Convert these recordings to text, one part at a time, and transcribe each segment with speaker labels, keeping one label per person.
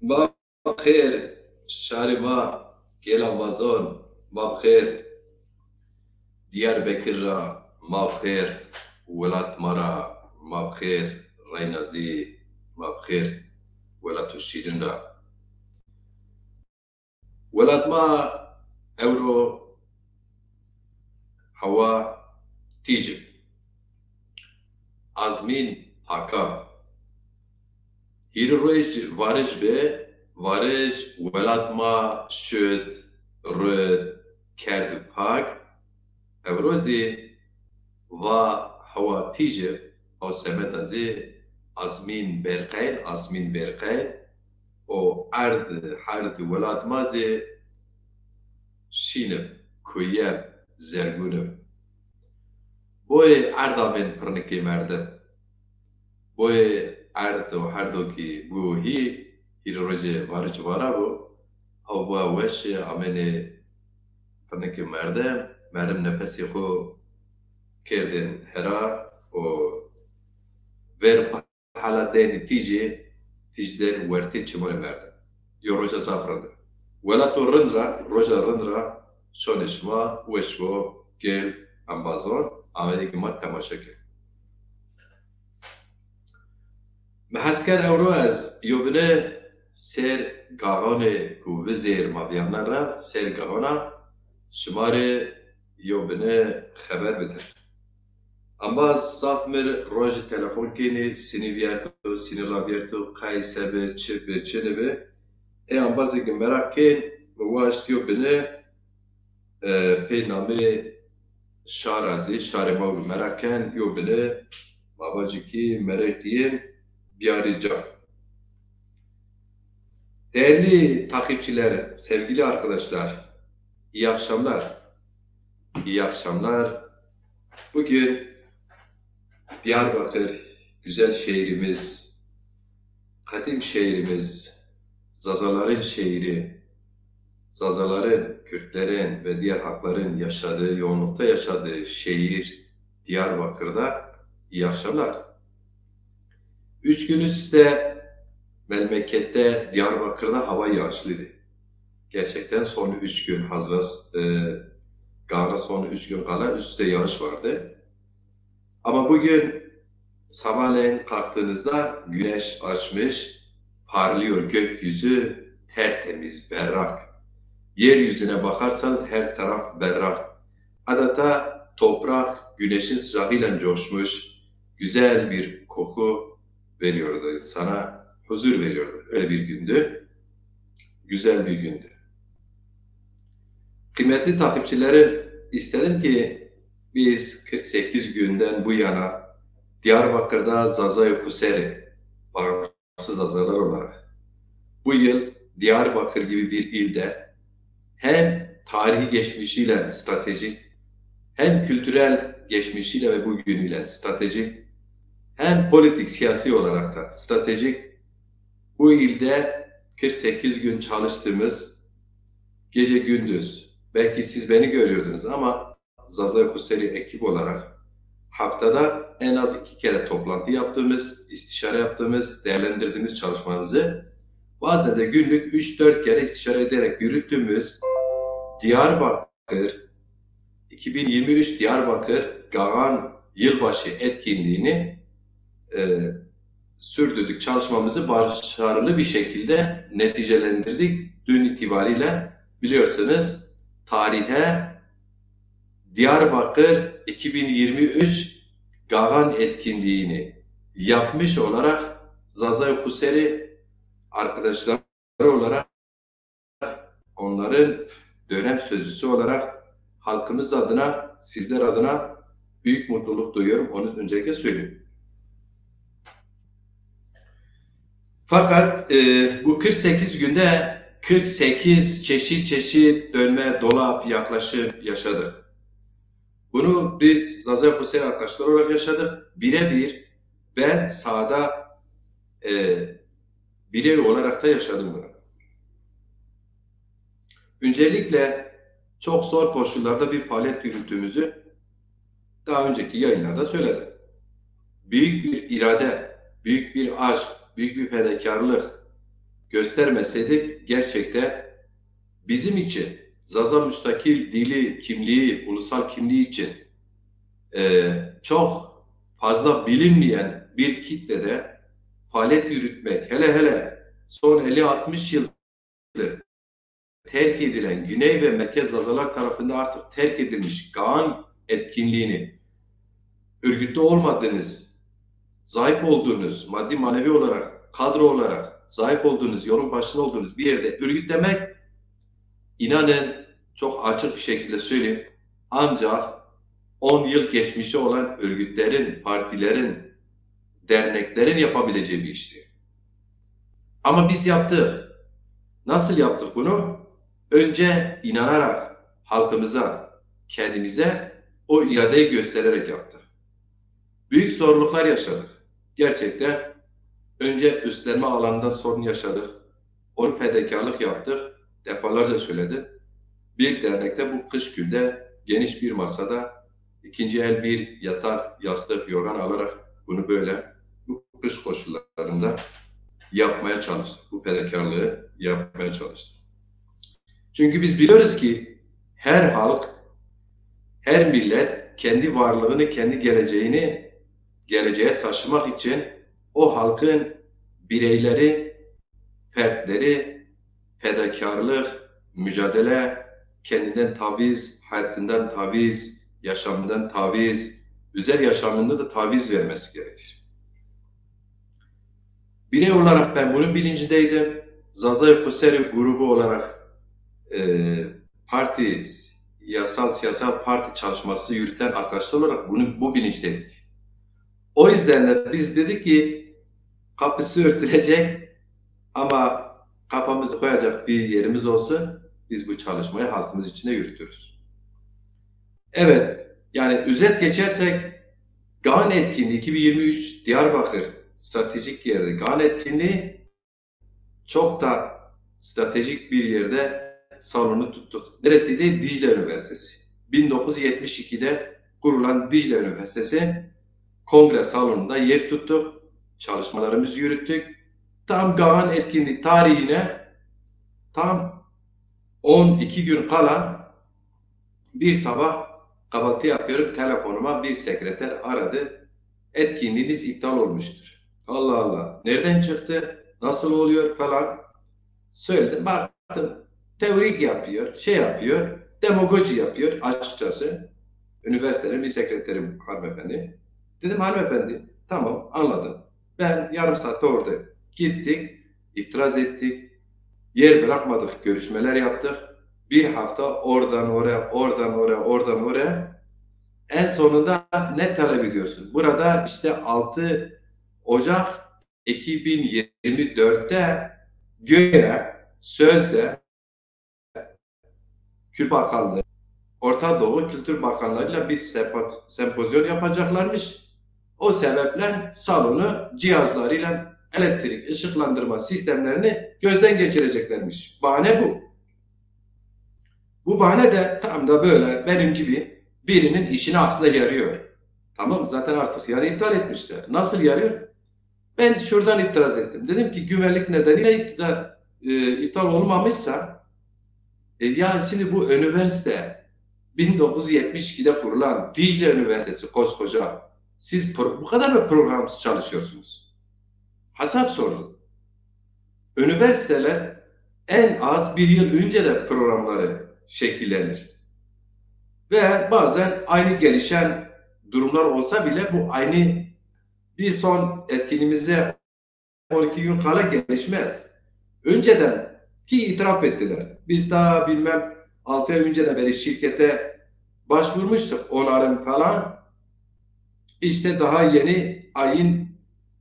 Speaker 1: ما بخیر شهر ما گل آمازون ما بخیر دیار بکر را ما بخیر ولات مرا ما بخیر رینازی ما بخیر ولات شیرین را ولات ما اورو هوا تیجی azmin haka hir roj varij be varij welat ma şöt röd kerd pak evrozi va hava tije o semet azê azmin berqeyn o erd herd welat ma zê şînim kuyev zergunim boy erda min pirnikê merdim boy erd û herdokî bû hîr rojê varij vara bû ew bûye weş amenê pirnikê merdim nefesê xwe kerdin hera û ver hala denê tîjê tîj den wertê çimûrê merdim yo roja safran welat û roja rind ra şonişma weş bo gel ambazon amelekî me temaşe kir Mehesker ewro ez yobine ser gaxanê ku vizêr maviyana re ser gaxana şimarê yobine xeber bide. Ambaz saf mir rojê telefon kênî sînî raviyerto qey sebe çi be çi nibe ambazekî merak kên bi waş yobine pê namê şara zî şarê ma wî merak ken yobine mavacikî merekiyên Biyarıca. Değerli takipçiler, sevgili arkadaşlar, iyi akşamlar. İyi akşamlar. Bugün Diyarbakır, güzel şehrimiz, kadim şehrimiz, Zazaların şehri, Zazaların, Kürtlerin ve diğer halkların yaşadığı, yoğunlukta yaşadığı şehir Diyarbakır'da iyi akşamlar. 3 gün üstte memlekette Diyarbakır'da hava yağışlıydı. Gerçekten son 3 gün Gana son 3 gün kala üstte yağış vardı. Ama bugün sabahleyin kalktığınızda güneş açmış, parlıyor gökyüzü tertemiz, berrak. Yeryüzüne bakarsanız her taraf berrak. Adeta toprak güneşin sıcağıyla coşmuş, güzel bir koku veriyordu sana, huzur veriyordu. Öyle bir gündü. Güzel bir gündü. Kıymetli takipçilerim, istedim ki biz 48 günden bu yana Diyarbakır'da Zazay Fuseri, bağımsız Zazalar olarak bu yıl Diyarbakır gibi bir ilde hem tarihi geçmişiyle stratejik, hem kültürel geçmişiyle ve bugünüyle stratejik, hem politik, siyasi olarak da stratejik bu ilde 48 gün çalıştığımız gece gündüz, belki siz beni görüyordunuz ama Zazay Fuseri ekip olarak haftada en az 2 kere toplantı yaptığımız, istişare yaptığımız, değerlendirdiğimiz çalışmamızı bazen de günlük 3-4 kere istişare ederek yürüttüğümüz Diyarbakır 2023 Diyarbakır Gagan Yılbaşı etkinliğini sürdürdük. Çalışmamızı başarılı bir şekilde neticelendirdik. Dün itibariyle biliyorsunuz tarihe Diyarbakır 2023 Gagan etkinliğini yapmış olarak Zazay Fuseri arkadaşları olarak onların dönem sözcüsü olarak halkımız adına, sizler adına büyük mutluluk duyuyorum. Onu öncelikle söyleyeyim. Fakat bu 48 günde 48 çeşit dönme, dolap, yaklaşım yaşadık. Bunu biz Zazay Fuseri arkadaşlar olarak yaşadık. Birebir ben sahada birey olarak da yaşadım bunu. Öncelikle çok zor koşullarda bir faaliyet yürüttüğümüzü daha önceki yayınlarda söyledim. Büyük bir irade, büyük bir aşk, büyük bir fedakarlık, göstermeseydik gerçekten bizim için Zaza müstakil dili, kimliği, ulusal kimliği için çok fazla bilinmeyen bir kitlede faaliyet yürütmek, hele hele son 50-60 yıldır terk edilen Güney ve Merkez Zazalar tarafından artık terk edilmiş Kaan etkinliğini örgütlü olmadığınız, zayıf olduğunuz, maddi manevi olarak, kadro olarak zayıf olduğunuz, yolun başında olduğunuz bir yerde örgütlemek, inanın çok açık bir şekilde söyleyeyim, ancak 10 yıl geçmişi olan örgütlerin, partilerin, derneklerin yapabileceği bir işti. Ama biz yaptık. Nasıl yaptık bunu? Önce inanarak halkımıza, kendimize o iradeyi göstererek yaptık. Büyük zorluklar yaşadık. Gerçekten önce üstlenme alanında sorun yaşadık. Onu fedakarlık yaptık. Defalarca söyledim. Bir dernekte bu kış günde geniş bir masada ikinci el bir yatak, yastık, yorgan alarak bunu böyle bu kış koşullarında yapmaya çalıştık. Bu fedakarlığı yapmaya çalıştık. Çünkü biz biliyoruz ki her halk, her millet kendi varlığını, kendi geleceğini geleceğe taşımak için o halkın bireyleri, fertleri, fedakarlık, mücadele, kendinden taviz, hayatından taviz, yaşamından taviz, özel yaşamında da taviz vermesi gerekir. Birey olarak ben bunun bilincindeydim. Zaza Fuseri grubu olarak parti, siyasal parti çalışması yürüten arkadaşlar olarak bu bilinçteydik. O yüzden de biz dedik ki kapısı örtülecek ama kafamızı koyacak bir yerimiz olsun. Biz bu çalışmayı halkımız içinde yürütüyoruz. Evet, yani özet geçersek GAN etkinliği 2023 Diyarbakır stratejik yerde GAN etkinliği çok da stratejik bir yerde salonu tuttuk. Neresiydi? Dicle Üniversitesi. 1972'de kurulan Dicle Üniversitesi kongre salonunda yer tuttuk. Çalışmalarımızı yürüttük. Tam GAN etkinlik tarihine tam 12 gün kala bir sabah kahvaltı yapıyorum. Telefonuma bir sekreter aradı. Etkinliğiniz iptal olmuştur. Allah Allah. Nereden çıktı? Nasıl oluyor falan. Söyledim. Baktım. Teorik yapıyor. Şey yapıyor. Demagoji yapıyor açıkçası. Üniversitenin bir sekreterim hanımefendi. Dedim hanımefendi tamam anladım. Ben yarım saatte orada gittik. İtiraz ettik. Yer bırakmadık. Görüşmeler yaptık. Bir hafta oradan oraya, oradan oraya, oradan oraya. En sonunda ne talep ediyorsun? Burada işte 6 Ocak 2024'te göğe sözde Kültür Bakanlığı, Orta Doğu Kültür Bakanlarıyla bir sempozyon yapacaklarmış. O sebeple salonu cihazlarıyla elektrik, ışıklandırma sistemlerini gözden geçireceklermiş. Bahane bu. Bu bahane de tam da böyle benim gibi birinin işine aslında yarıyor. Tamam zaten artık yani iptal etmişler. Nasıl yarıyor? Ben şuradan itiraz ettim. Dedim ki güvenlik nedeniyle iptal olmamışsa ya şimdi bu üniversite 1972'de kurulan Dicle Üniversitesi koskoca. Siz bu kadar mı programsız çalışıyorsunuz? Hesap sorun. Üniversiteler en az bir yıl önce de programları şekillenir. Ve bazen aynı gelişen durumlar olsa bile bu aynı bir son etkinliğimize 12 gün kala gelişmez. Önceden ki itiraf ettiler. Biz daha bilmem 6 ay önce de beri şirkete başvurmuştuk onarım falan. İşte daha yeni ayın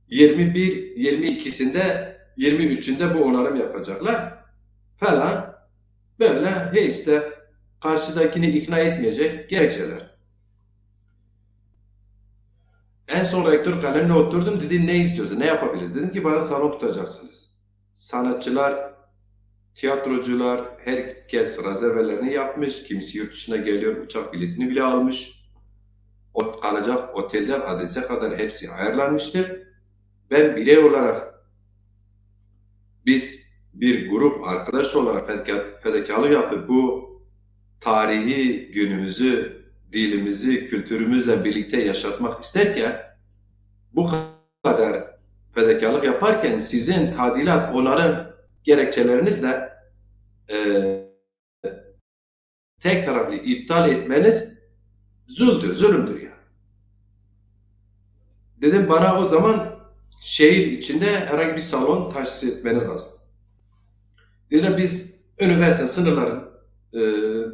Speaker 1: 21, 22'sinde 23'ünde bu onarım yapacaklar falan. Böyle hiç de karşıdakini ikna etmeyecek gerekçeler. En son rektör kalemle oturdum. Dedi ne istiyorsun? Ne yapabiliriz? Dedim ki bana salon tutacaksınız. Sanatçılar, tiyatrocular, herkes rezervelerini yapmış. Kimisi yurt dışına geliyor. Uçak biletini bile almış. Kalacak otelden adrese kadar hepsi ayarlanmıştır. Ben birey olarak biz bir grup arkadaş olarak fedakarlık yapıp bu tarihi günümüzü, dilimizi, kültürümüzle birlikte yaşatmak isterken bu kadar fedakarlık yaparken sizin tadilat, onarım gerekçelerinizle e, tek taraflı iptal etmeniz zulümdür ya. Dedim bana o zaman şehir içinde herhangi bir salon tahsis etmeniz lazım. Dedim biz üniversite sınırların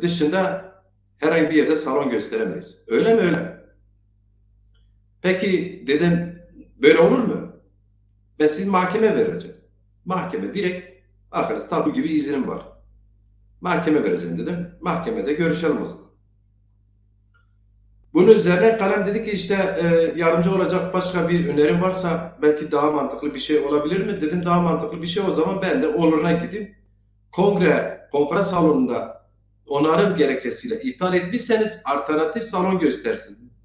Speaker 1: dışında herhangi bir yerde salon gösteremeyiz. Öyle mi öyle? Peki dedim böyle olur mu? Ben sizi mahkeme vereceğim. Mahkeme direkt arkadaş tabu gibi iznim var. Mahkeme vereceğim dedim. Mahkemede görüşelim o zaman. Bunun üzerine kalem dedi ki işte yardımcı olacak başka bir önerim varsa belki daha mantıklı bir şey olabilir mi? Dedim daha mantıklı bir şey o zaman ben de oluruna gideyim. Konferans salonunda onarım gerekçesiyle iptal etmişseniz alternatif salon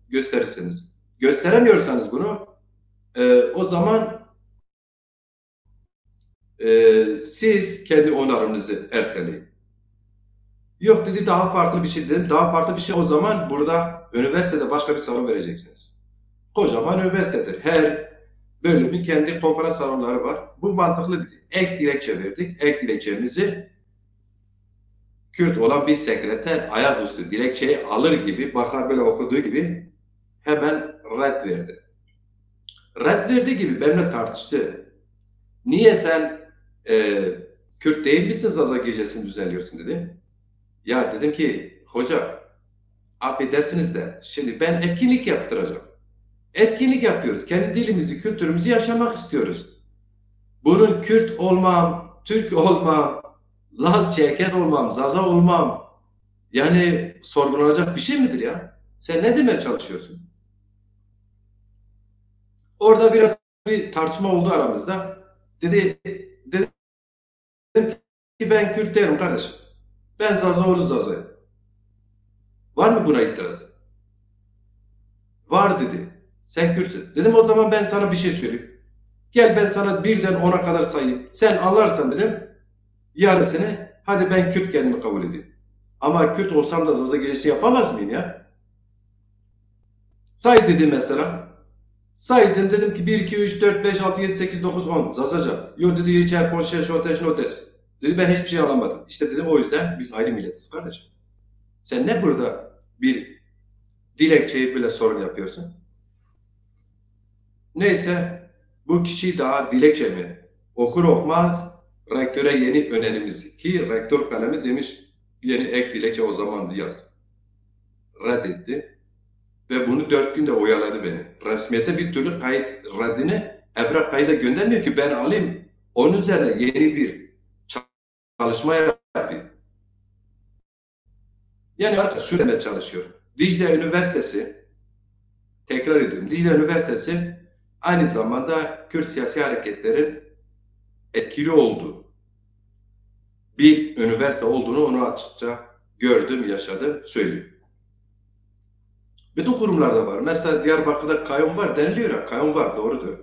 Speaker 1: gösterirsiniz. Gösteremiyorsanız bunu o zaman siz kendi onarımınızı erteleyin. Yok dedi daha farklı bir şey dedim. Daha farklı bir şey o zaman burada üniversitede başka bir salon vereceksiniz. Kocaman üniversitedir. Her bölümün kendi konferans salonları var. Bu mantıklı dedi. Ek dilekçe verdik. Ek dilekçemizi Kürt olan bir sekreter ayaküstü dilekçeyi alır gibi bakar böyle okuduğu gibi hemen red verdi. Red verdiği gibi benimle tartıştı. Niye sen Kürt değil misin Zaza gecesini düzenliyorsun dedi. Ya dedim ki hoca affedersiniz de şimdi ben etkinlik yaptıracağım. Etkinlik yapıyoruz. Kendi dilimizi, kültürümüzü yaşamak istiyoruz. Bunun Kürt olmam, Türk olmam, Laz, Çerkez olmam, Zaza olmam. Yani sorgulanacak bir şey midir ya? Sen ne demeye çalışıyorsun? Orada biraz bir tartışma oldu aramızda. Dedim ki ben Kürt değilim kardeşim. Ben Zazaoğlu Zaza'yım. Var mı buna itirazı? Var dedi. Sen Kürtsün. Dedim o zaman ben sana bir şey söyleyeyim. Gel ben sana birden 10'a kadar sayayım. Sen anlarsan dedim yarısını hadi ben Kürt kendimi kabul edeyim. Ama Kürt olsam da Zaza gecesi yapamaz mıyım ya? Say dedim mesela. Saydım dedim ki 1, 2, 3, 4, 5, 6, 7, 8, 9, 10 Zazaca. Yo dedi Yiçer, Ponşe, Şoteş, Notes. Dedi ben hiçbir şey alamadım. İşte dedim o yüzden biz ayrı milletiz kardeşim. Sen ne burada bir dilekçeyi böyle sorun yapıyorsun? Neyse bu kişi daha dilekçemi okur okumaz rektöre yeni önerimizi ki rektör kalemi demiş yeni ek dilekçe o zaman yaz. Reddetti ve bunu 4 günde oyaladı beni. Resmiyete bir türlü reddini evrak kayda göndermiyor ki ben alayım. Onun üzerine yeni bir çalışma yapayım. Yani arkadaş şu demeye çalışıyor. Dicle Üniversitesi tekrar ediyorum. Dicle Üniversitesi aynı zamanda Kürt siyasi hareketlerin etkili olduğu bir üniversite olduğunu onu açıkça gördüm, yaşadım, söylüyorum. Bütün kurumlarda var. Mesela Diyarbakır'da kayyum var deniliyor ya, kayyum var doğrudur.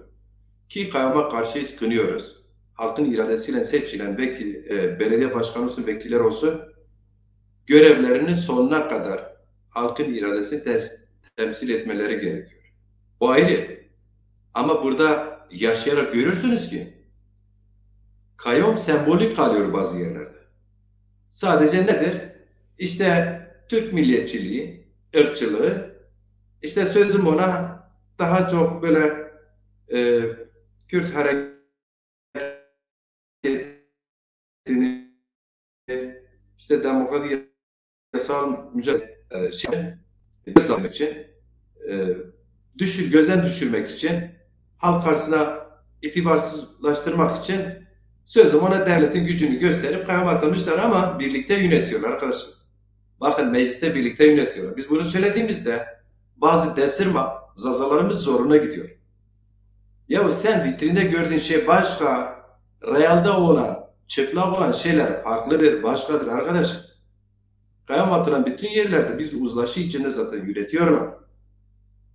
Speaker 1: Ki kayyuma karşı sıkınıyoruz. Halkın iradesiyle seçilen belediye başkanı olsun, vekiller olsun görevlerini sonuna kadar halkın iradesini temsil etmeleri gerekiyor. O ayrı. Ama burada yaşayarak görürsünüz ki kayyum sembolik kalıyor bazı yerlerde. Sadece nedir? İşte Türk milliyetçiliği, ırkçılığı, işte sözüm ona daha çok böyle Kürt hareketini işte demokratik yasal mücadele gözlemek için gözden düşürmek için halk karşısına itibarsızlaştırmak için sözüm ona devletin gücünü gösterip kayyum atamışlar ama birlikte yönetiyorlar arkadaşlar. Bakın mecliste birlikte yönetiyorlar. Biz bunu söylediğimizde bazı desirma zazalarımız zoruna gidiyor. Ya sen vitrinde gördüğün şey başka, realde olan, çıplak olan şeyler farklıdır, başkadır arkadaş. Kayyum atılan bütün yerlerde biz uzlaşı içinde zaten yönetiyorlar.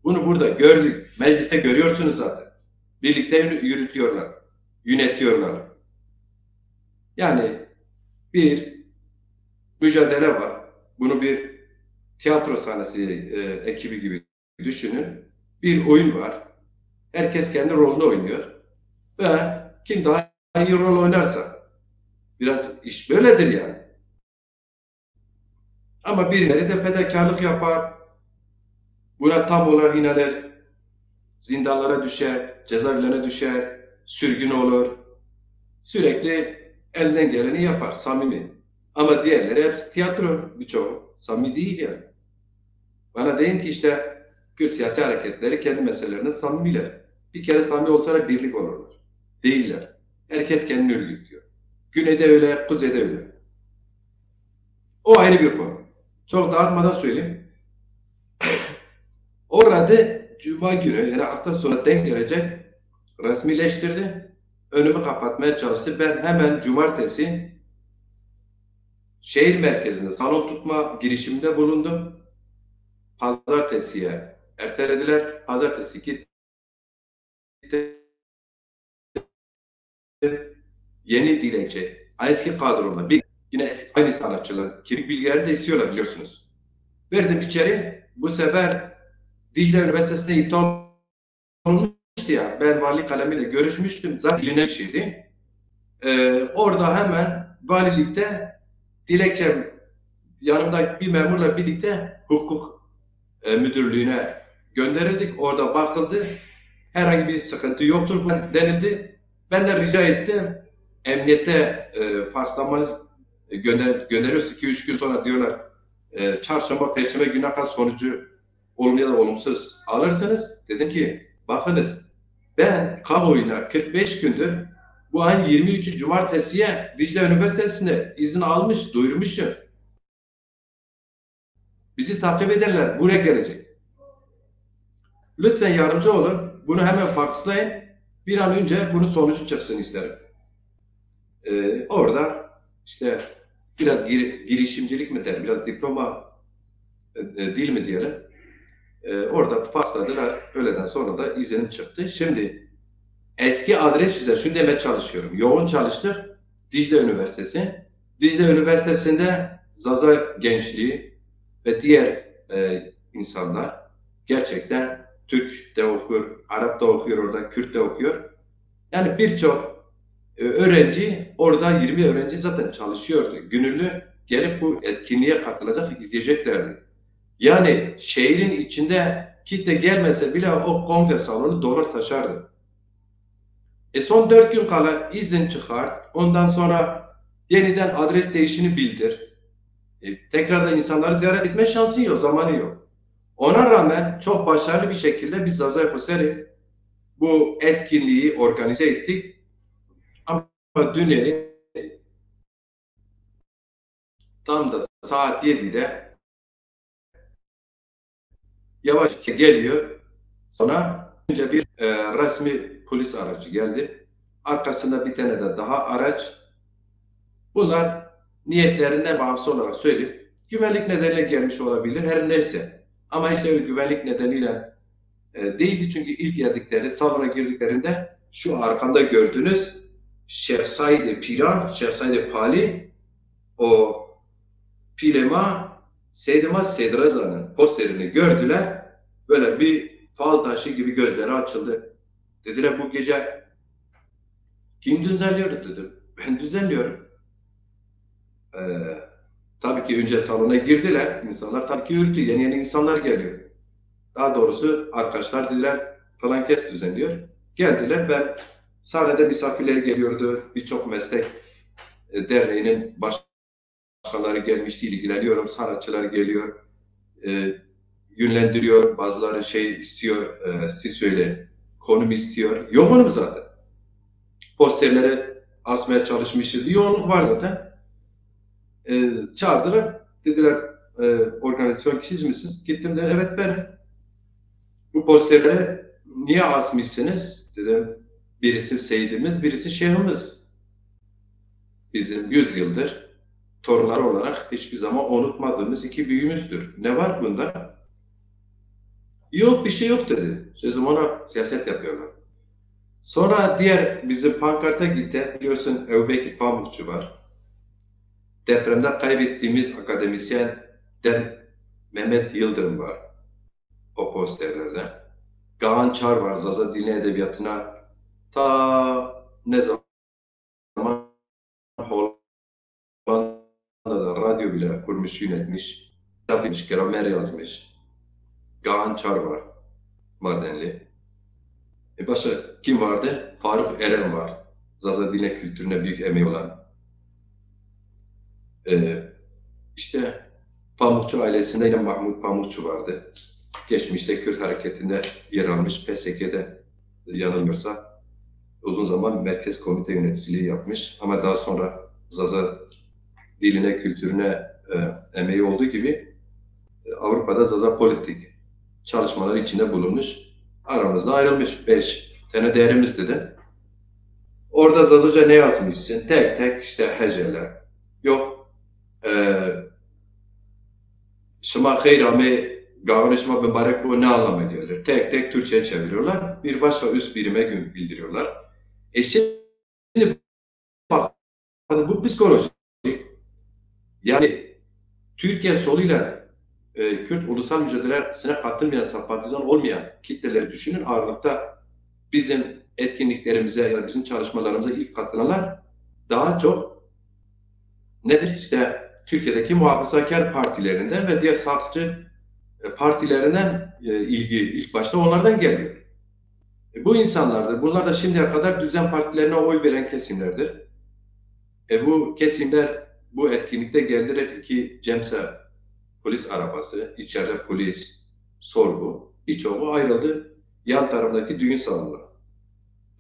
Speaker 1: Bunu burada gördük. Mecliste görüyorsunuz zaten. Birlikte yürütüyorlar, yönetiyorlar. Yani bir mücadele var. Bunu bir tiyatro sahnesi ekibi gibi düşünün. Bir oyun var. Herkes kendi rolünü oynuyor. Ve kim daha iyi rol oynarsa, biraz iş böyledir yani. Ama birileri de fedakarlık yapar. Buna tam olarak inanır. Zindanlara düşer, cezaevlerine düşer, sürgün olur. Sürekli elinden geleni yapar, samimi. Ama diğerleri hepsi tiyatro, birçoğu. Samimi değil yani. Bana deyin ki işte Kürt siyasi hareketleri kendi meselelerinde samimiler. Bir kere samimi olsalar birlik olurlar. Değiller. Herkes kendini örgütlüyor. Güneyde öyle, kuzeyde öyle. O ayrı bir konu. Çok dağıtmadan söyleyeyim. Orada Cuma günü yani hafta sonu denk gelecek resmileştirdi. Önümü kapatmaya çalıştı. Ben hemen cumartesi şehir merkezinde salon tutma girişiminde bulundum. Pazartesiye ertelediler. Pazartesi gitti. Yeni dilekçe. Eski kadrolar. Yine aynı sanatçılar. Kimlik bilgilerini de istiyorlar biliyorsunuz. Verdim içeri. Bu sefer Dicle Üniversitesi'nde iptal olmuştu ya. Ben vali kalemiyle görüşmüştüm. Zaten biline bir şeydi. Orada hemen valilikte dilekçem yanımda bir memurla birlikte hukuk müdürlüğüne gönderildik. Orada bakıldı. Herhangi bir sıkıntı yoktur denildi. Ben de rica ettim. Emniyette paslanmanız gönderiyoruz. 2-3 gün sonra diyorlar çarşamba, perşembe güne kadar sonucu olumlu ya da olumsuz alırsınız. Dedim ki bakınız ben kamuoyuna 45 gündür bu ayın 23'ü cumartesiye Dicle Üniversitesi'nde izin almış, duyurmuşum. Bizi takip ederler. Buraya gelecek. Lütfen yardımcı olun. Bunu hemen fakslayın. Bir an önce bunun sonucu çıksın isterim. Orada işte biraz girişimcilik mi der, biraz diploma dil mi diyelim. Orada faksladılar. Öğleden sonra da izinim çıktı. Şimdi eski adres üzerine şunu demeye çalışıyorum. Yoğun çalıştık. Dicle Üniversitesi. Dicle Üniversitesi'nde Zaza gençliği ve diğer insanlar gerçekten Türk de okur, Arap da okuyor orada, Kürt de okuyor. Yani birçok öğrenci, orada 20 öğrenci zaten çalışıyordu. Gönüllü gelip bu etkinliğe katılacak, izleyeceklerdi. Yani şehrin içinde kitle gelmese bile o kongre salonu dolar taşardı. Son 4 gün kala izin çıkar, ondan sonra yeniden adres değişini bildir. Tekrar da insanları ziyaret etme şansı yok, zamanı yok. Ona rağmen çok başarılı bir şekilde biz Zaza Fuseri bu etkinliği organize ettik. Ama dün tam da saat 7'de yavaş geliyor. Sonra önce bir resmi polis aracı geldi. Arkasında bir tane de daha araç. Bunlar niyetlerinden bağımsız olarak söyleyip güvenlik nedeniyle gelmiş olabilir her neyse. Ama işte öyle güvenlik nedeniyle değildi çünkü ilk geldikleri salona girdiklerinde şu arkamda gördüğünüz Şehzade Piran, Şehzade Pali o Pilema Seydima Sedraza'nın posterini gördüler. Böyle bir fal taşı gibi gözleri açıldı. Dediler bu gece kim düzenliyor dedim. Ben düzenliyorum. Ee, tabii ki önce salona girdiler. İnsanlar tabii ki ürktü. Yeni yeni insanlar geliyor. Daha doğrusu arkadaşlar dediler falan kes düzenliyor. Geldiler ben sahnede misafirler geliyordu. Birçok meslek derneğinin başkaları gelmişti ilgileniyorum. Sanatçılar geliyor. Yönlendiriyor. Bazıları şey istiyor. Siz söyleyin. Konum istiyor. Yoğunum zaten. Posterleri asmaya çalışmışız. Yoğunluk var zaten. Çağırdılar. Dediler organizasyon kişiyiz misiniz? Gittim de evet ben. Bu posterleri niye asmışsınız? Dedim birisi Seyyidimiz, birisi Şeyhimiz. Bizim 100 yıldır torunlar olarak hiçbir zaman unutmadığımız iki büyüğümüzdür. Ne var bunda? Yok bir şey yok dedi. Sözüm ona siyaset yapıyorlar. Sonra diğer bizim pankarta gitti. Biliyorsun Ebubekir Pamukçu var. Depremde kaybettiğimiz akademisyen Mehmet Yıldırım var o posterlerde. Kaan Çar var, Zaza Dili Edebiyatı'na ne zaman Hollanda'da radyo bile kurmuş, yönetmiş, kitap yazmış, gramer yazmış. Kaan Çar var, Madenli. Başka kim vardı? Faruk Eren var. Zaza Dili kültürüne büyük emeği olan. İşte Pamukçu ailesinde yine Mahmut Pamukçu vardı. Geçmişte Kürt hareketinde yer almış, PSK'de yanılmıyorsa uzun zaman merkez komite yöneticiliği yapmış ama daha sonra Zaza diline, kültürüne emeği olduğu gibi Avrupa'da Zaza politik çalışmaları içinde bulunmuş. Aramızda ayrılmış 5 tane değerimiz dedi. Orada Zazaca ne yazmışsın? Tek tek işte heceler. Yok Şıma Heyrami Gavuruşma mübarek bu ne anlama gelir? Tek tek Türkçe'ye çeviriyorlar. Bir başka üst birime bildiriyorlar. Şimdi bak bu psikoloji yani Türkiye soluyla Kürt ulusal mücadelesine katılmayan, sempatizan olmayan kitleleri düşünün. Ağırlıkta bizim etkinliklerimize ya da bizim çalışmalarımıza ilk katılanlar daha çok nedir? İşte Türkiye'deki muhafazakar partilerinden ve diğer sağlıkçı partilerinden ilgi ilk başta onlardan geliyor. Bu insanlardır. Bunlar da şimdiye kadar düzen partilerine oy veren kesimlerdir. Bu kesimler bu etkinlikte geldiler iki Cemse polis arabası, içeride polis, sorgu, birçoğu ayrıldı. Yan taraftaki düğün salonuna.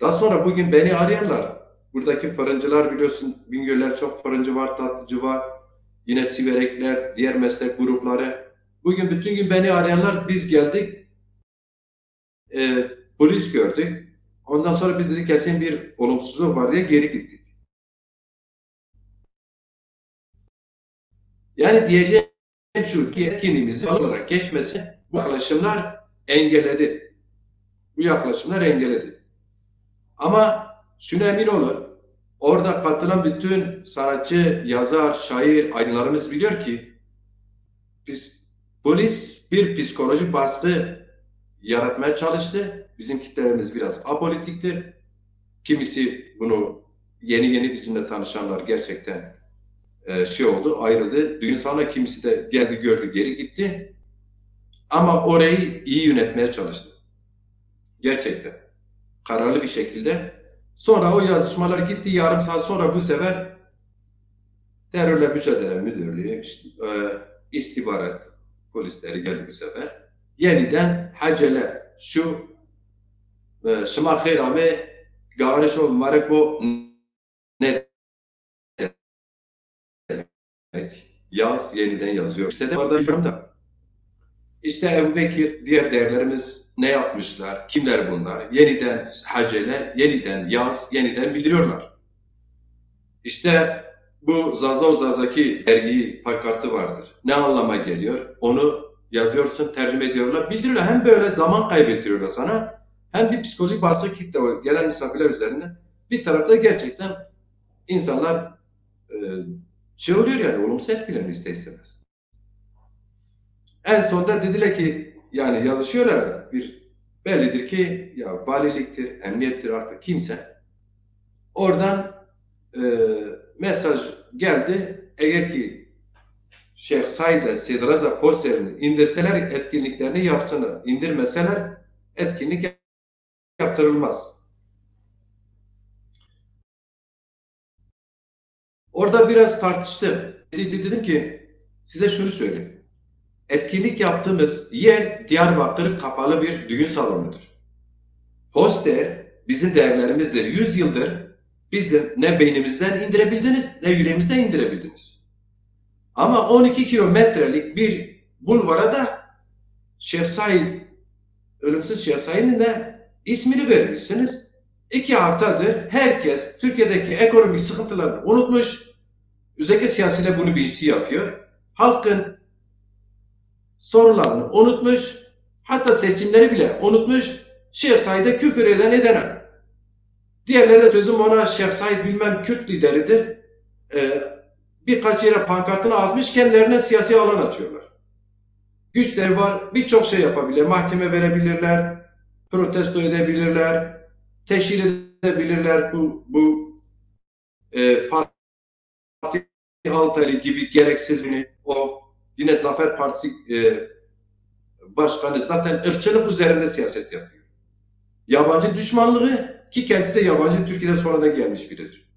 Speaker 1: Daha sonra bugün beni arayanlar. Buradaki fırıncılar biliyorsun Bingöl'ler çok fırıncı var, tatlıcı var. Yine siverekler, diğer meslek grupları. Bugün bütün gün beni arayanlar biz geldik. Polis gördük. Ondan sonra biz dedik kesin bir olumsuzluk var diye geri gittik. Yani diyeceğim şu ki etkinliğimizi olarak geçmesi bu yaklaşımlar engelledi. Bu yaklaşımlar engelledi. Ama şuna emin olun, orada katılan bütün sanatçı, yazar, şair, aydınlarımız biliyor ki polis bir psikolojik baskı yaratmaya çalıştı. Bizim kitlelerimiz biraz apolitiktir. Kimisi bunu yeni bizimle tanışanlar gerçekten oldu, ayrıldı. Düğün sonra kimisi de geldi, gördü, geri gitti. Ama orayı iyi yönetmeye çalıştı. Gerçekten. Kararlı bir şekilde. Sonra o yazışmalar gitti. Yarım saat sonra bu sefer Terörle Mücadele Müdürlüğü, istihbarat polisleri geldi bu sefer. Yeniden hacele şu Şıma Heyrami Gavaniş olmarak bu ne yaz yeniden yazıyor. İşte de orada da. İşte Ebubekir, diğer değerlerimiz ne yapmışlar? Kimler bunlar? Yeniden hacele, yeniden yaz, yeniden bildiriyorlar. İşte bu Zazaki dergi pankartı vardır. Ne anlama geliyor? Onu yazıyorsun, tercüme ediyorlar, bildiriyorlar. Hem böyle zaman kaybettiriyorlar sana, hem bir psikolojik baskı kitle gelen misafirler üzerine. Bir tarafta gerçekten insanlar oluyor yani, olumsuz etkileniyor ister istemez. En sonunda dediler ki, yani yazışıyorlar, bellidir ki ya valiliktir, emniyettir artık kimse. Oradan mesaj geldi. Eğer ki Şeyh Said ile Seyyid Raza posterini indirseler etkinliklerini yapsınlar. İndirmeseler etkinlik yaptırılmaz. Orada biraz tartıştım. Dedim ki size şunu söyleyeyim. Etkinlik yaptığımız yer Diyarbakır kapalı bir düğün salonudur. Poster bizim değerlerimizdir. 100 yıldır bizim ne beynimizden indirebildiniz ne yüreğimizden indirebildiniz. Ama 12 kilometrelik bir bulvara da Şeyh Said, ölümsüz Şeyh Said'in de ismini vermişsiniz. 2 haftadır herkes Türkiye'deki ekonomik sıkıntılarını unutmuş. Özellikle siyasiler bunu bir işi yapıyor. Halkın sorunlarını unutmuş. Hatta seçimleri bile unutmuş. Şeyh Said'e küfür eden edene. Diğerleri de sözüm ona Şeyh Said bilmem Kürt lideridir. Birkaç yere pankartını asmış, kendilerine siyasi alan açıyorlar. Güçleri var, birçok şey yapabilir. Mahkeme verebilirler, protesto edebilirler, teşhir edebilirler. Bu Fatih Altaylı gibi gereksiz o yine Zafer Partisi başkanı zaten ırkçılık üzerinde siyaset yapıyor. Yabancı düşmanlığı, ki kendisi de yabancı, Türkiye'de sonradan gelmiş biridir.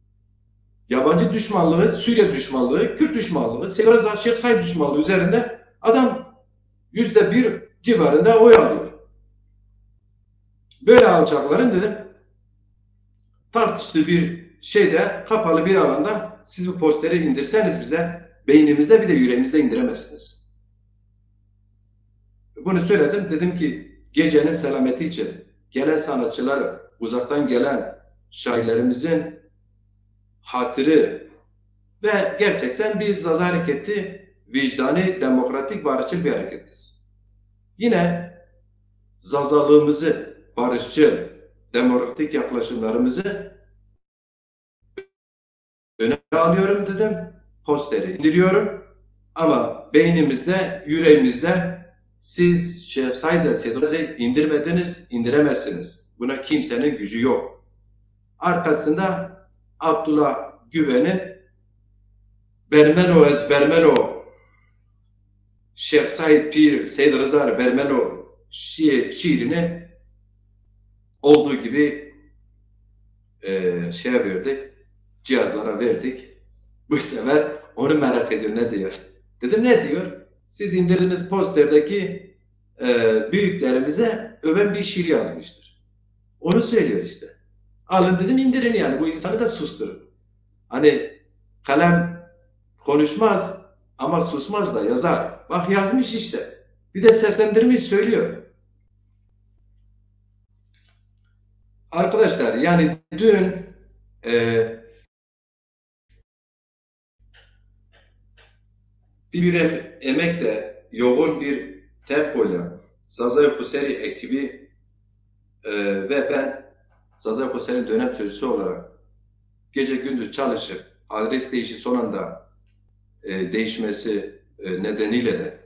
Speaker 1: Yabancı düşmanlığı, Suriye düşmanlığı, Kürt düşmanlığı, Şeyh Said düşmanlığı üzerinde adam %1 civarında oy alıyor. Böyle alçakların dedim tartıştığı bir şeyde, kapalı bir alanda siz bu posteri indirseniz bize, beynimizde bir de yüreğimizde indiremezsiniz. Bunu söyledim, dedim ki gecenin selameti için gelen sanatçılar, uzaktan gelen şairlerimizin hatırı ve gerçekten biz Zaza Hareketi vicdani, demokratik, barışçıl bir hareketiz. Yine Zazalığımızı, barışçıl, demokratik yaklaşımlarımızı öne alıyorum dedim. Posteri indiriyorum. Ama beynimizde, yüreğimizde siz Şeyh Said Seydur'u indirmediniz, indiremezsiniz. Buna kimsenin gücü yok. Arkasında Abdullah Güven'in Bermeno ezbermeno Şeyh Said Pir Seyd Rıza Bermeno şiirini olduğu gibi şeye verdik, cihazlara verdik. Bu sefer onu merak ediyor, ne diyor. Dedim ne diyor? Siz indirdiğiniz posterdeki büyüklerimize öven bir şiir yazmıştır. Onu söylüyor işte. Alın dedim, indirin yani, bu insanı da susturun. Hani kalem konuşmaz ama susmaz da yazar. Bak yazmış işte. Bir de seslendirmiş söylüyor. Arkadaşlar yani dün bir emekle, yoğun bir tempoyla Zaza Fuseri ekibi ve ben Zaza Fuseri'nin dönem sözcüsü olarak gece gündüz çalışıp adres değişi son anda değişmesi nedeniyle de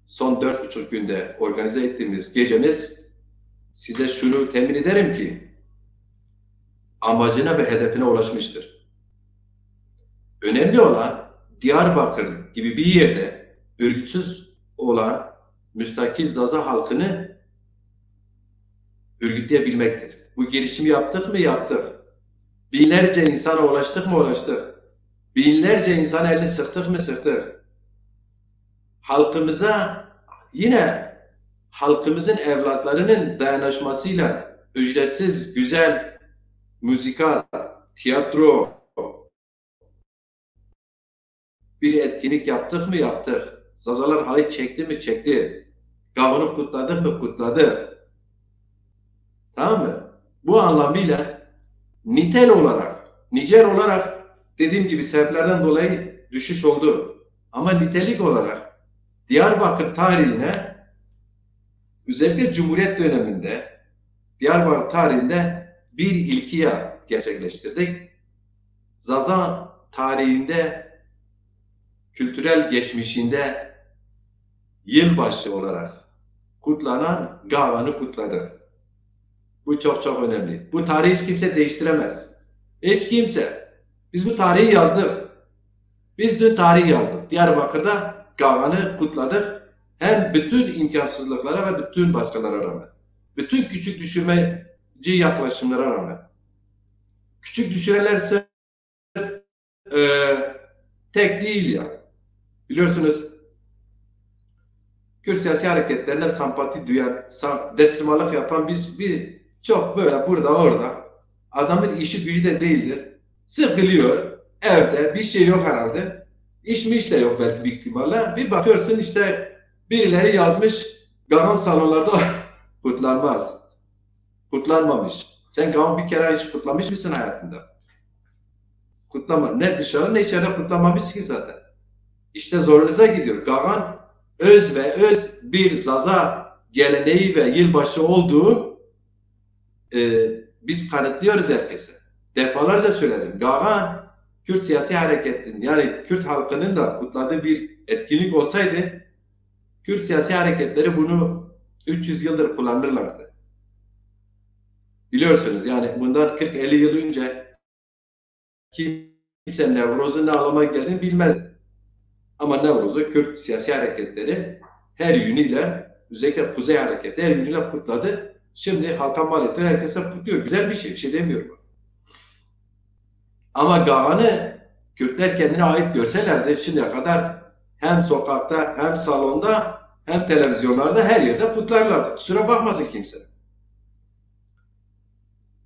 Speaker 1: son 4,5 günde organize ettiğimiz gecemiz size şunu temin ederim ki amacına ve hedefine ulaşmıştır. Önemli olan Diyarbakır gibi bir yerde örgütsüz olan müstakil Zaza halkını örgütleyebilmektir. Bu girişimi yaptık mı? Yaptık. Binlerce insana ulaştık mı? Ulaştık. Binlerce insan elini sıktık mı? Sıktık. Halkımıza yine halkımızın evlatlarının dayanışmasıyla ücretsiz, güzel, müzikal, tiyatro bir etkinlik yaptık mı? Yaptık. Zazalar halay çekti mi? Çekti. Gavunu kutladık mı? Kutladık. Tamam mı? Bu anlamıyla nitel olarak, nicel olarak dediğim gibi sebeplerden dolayı düşüş oldu. Ama nitelik olarak Diyarbakır tarihine, özellikle Cumhuriyet döneminde Diyarbakır tarihinde bir ilkiye gerçekleştirdik. Zaza tarihinde, kültürel geçmişinde yılbaşı olarak kutlanan Gavan'ı kutladık. Bu çok çok önemli. Bu tarihi hiç kimse değiştiremez. Hiç kimse. Biz bu tarihi yazdık. Biz dün tarihi yazdık. Diyarbakır'da Gavan'ı kutladık. Hem bütün imkansızlıklara ve bütün baskılara rağmen. Bütün küçük düşürmeci yaklaşımlara rağmen. Küçük düşürelerse tek değil ya. Biliyorsunuz Kürt siyasi hareketlerine sempati duyan, deslimalık yapan bir çok böyle burada orada adamın işi gücü de değildir. Sıkılıyor evde, bir şey yok herhalde. İş de yok belki büyük ihtimalle. Bir bakıyorsun işte birileri yazmış gavan salonlarda kutlanmaz. Kutlanmamış. Sen gavan bir kere hiç kutlamış mısın hayatında? Kutlama. Ne dışarı ne içeride kutlanmamış ki zaten. İşte zorunuza gidiyor. Gavan öz ve öz bir Zaza geleneği ve yılbaşı olduğu biz kanıtlıyoruz herkese. Defalarca söyledim. Gagan, Kürt siyasi hareketinin, yani Kürt halkının da kutladığı bir etkinlik olsaydı, Kürt siyasi hareketleri bunu 300 yıldır kullanırlardı. Biliyorsunuz yani bundan 40-50 yıl önce kimse Nevroz'un ne anlama geldiğini bilmezdi. Ama Nevroz'u Kürt siyasi hareketleri her yönüyle, özellikle Kuzey Hareketi her yönüyle kutladı. Şimdi halka mal ettiler, herkese kutluyor. Güzel bir şey demiyorum. Ama Gagan'ı Kürtler kendine ait görselerdi şimdiye kadar hem sokakta hem salonda hem televizyonlarda her yerde kutlarlardı. Kusura bakmasın kimse.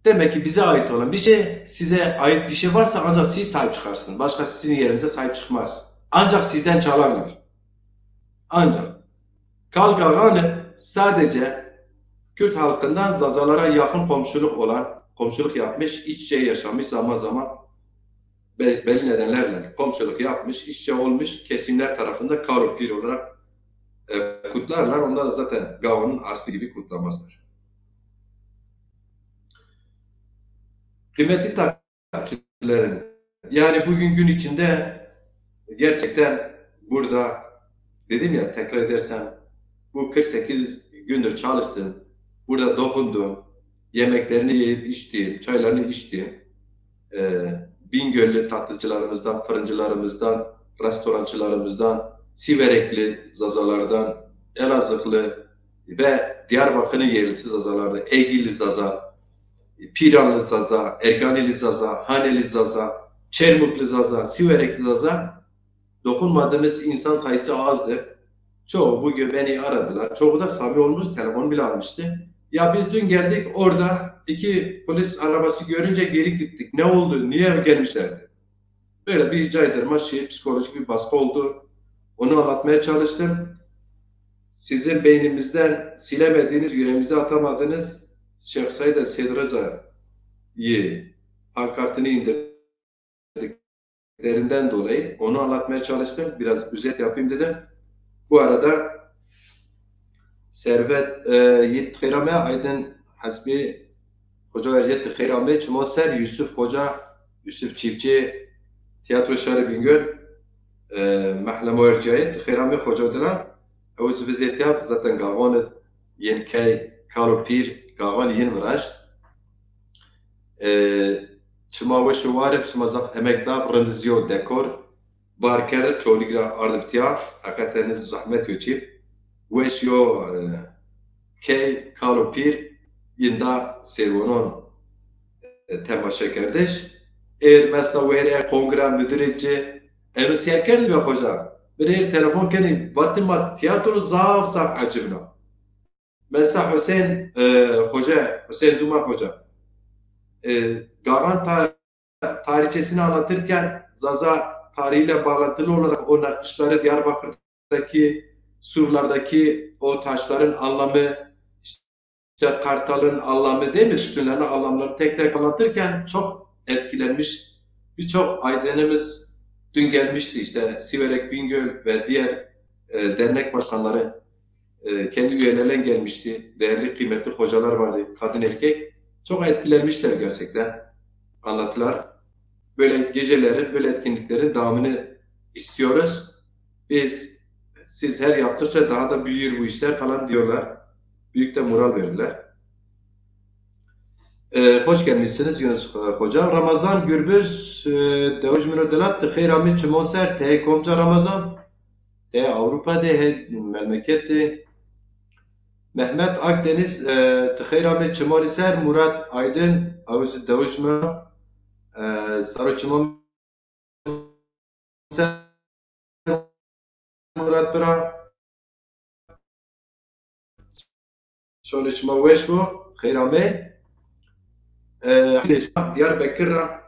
Speaker 1: Demek ki bize ait olan bir şey, size ait bir şey varsa ancak siz sahip çıkarsınız. Başkası sizin yerinize sahip çıkmaz. Ancak sizden çalarlar. Ancak. Gagan'ı sadece Kürt halkından Zazalara yakın komşuluk yapmış, iç içe yaşamış, zaman zaman belli nedenlerle komşuluk yapmış, iç içe olmuş kesimler tarafında Karupir olarak kutlarlar. Onlar da zaten Gagan'ın aslı gibi kutlamazlar. Kıymetli takipçilerim, yani bugün gün içinde gerçekten burada dedim ya, tekrar edersem bu 48 gündür çalıştım. Burada dokundum. Yemeklerini yiyip içtiğim, çaylarını içtiğim, Bingöl'lü tatlıcılarımızdan, fırıncılarımızdan, restorançılarımızdan, Siverekli Zazalardan, Elazığlı ve Diyarbakır'ın yerlisi Zazalardan, Egili Zaza, Piranlı Zaza, Erganili Zaza, Haneli Zaza, Çermuklu Zaza, Siverekli Zaza, dokunmadığımız insan sayısı azdı. Çoğu bugün beni aradılar. Çoğu da samimi olmuş, telefon bile almıştı. Ya biz dün geldik, orada 2 polis arabası görünce geri gittik. Ne oldu? Niye gelmişlerdi? Böyle bir caydırma psikolojik bir baskı oldu. Onu anlatmaya çalıştım. Sizin beyninizden silemediğiniz, yüreğinizde atamadığınız Şeyh Said Sedreza'yı pankartını indirdiklerinden dolayı onu anlatmaya çalıştım. Biraz özet yapayım dedim. Bu arada Servet Yiğit Khayrame Aydın Hasbi Hoca Erciyet Khayrame Çimoser Yusuf Hoca Yusuf Çiftçi Tiyatro Şarı Bingöl Mahlemo Erciyet Khayrame Hoca Dilan Euz Vizitiyat zaten Gavan Yenkay Karupir Gavan Yen Viraşt Çima ve Şuvareb Çimazaf Emekdar Rındızyo Dekor Barker Çoligra Ardıptiya Hakikaten zahmet göçip Weşyo Key Karupir Yinda Servonon temaşa kardeş. Mesela veri kongre müdüreci enu serkerdi be hoca. Bir telefon kendi Batıma tiyatro zaf acımna. Mesela Hüseyin hoca, Hüseyin Dumak hoca. Gagan tarihçesini anlatırken Zaza tarihiyle bağlantılı olarak o nakışları Diyarbakır'daki surlardaki o taşların anlamı, işte kartalın anlamı değil mi? Sütunların anlamlarını tek tek anlatırken çok etkilenmiş. Birçok aydınımız dün gelmişti, işte Siverek, Bingöl ve diğer dernek başkanları kendi üyelerine gelmişti. Değerli, kıymetli hocalar vardı, kadın erkek. Çok etkilenmişler gerçekten anlatılar. Böyle gecelerin, böyle etkinliklerin devamını istiyoruz. Siz her yaptıkça daha da büyür bu işler falan diyorlar. Büyük de moral verirler. Hoş gelmişsiniz Yunus Hoca. Ramazan Gürbüz Devuj Minodelat Tıkhayrami Çimoser Tehe Komca Ramazan Tehe Avrupa'da Tehe Memleket'te Mehmet Akdeniz Tıkhayrami Çimoliser Murat Aydın Avuz Devuj Minodelat Sarı Çimoliser Murat Bıra Şöyle Çimoveş bu Khayrami Diyarbakır'a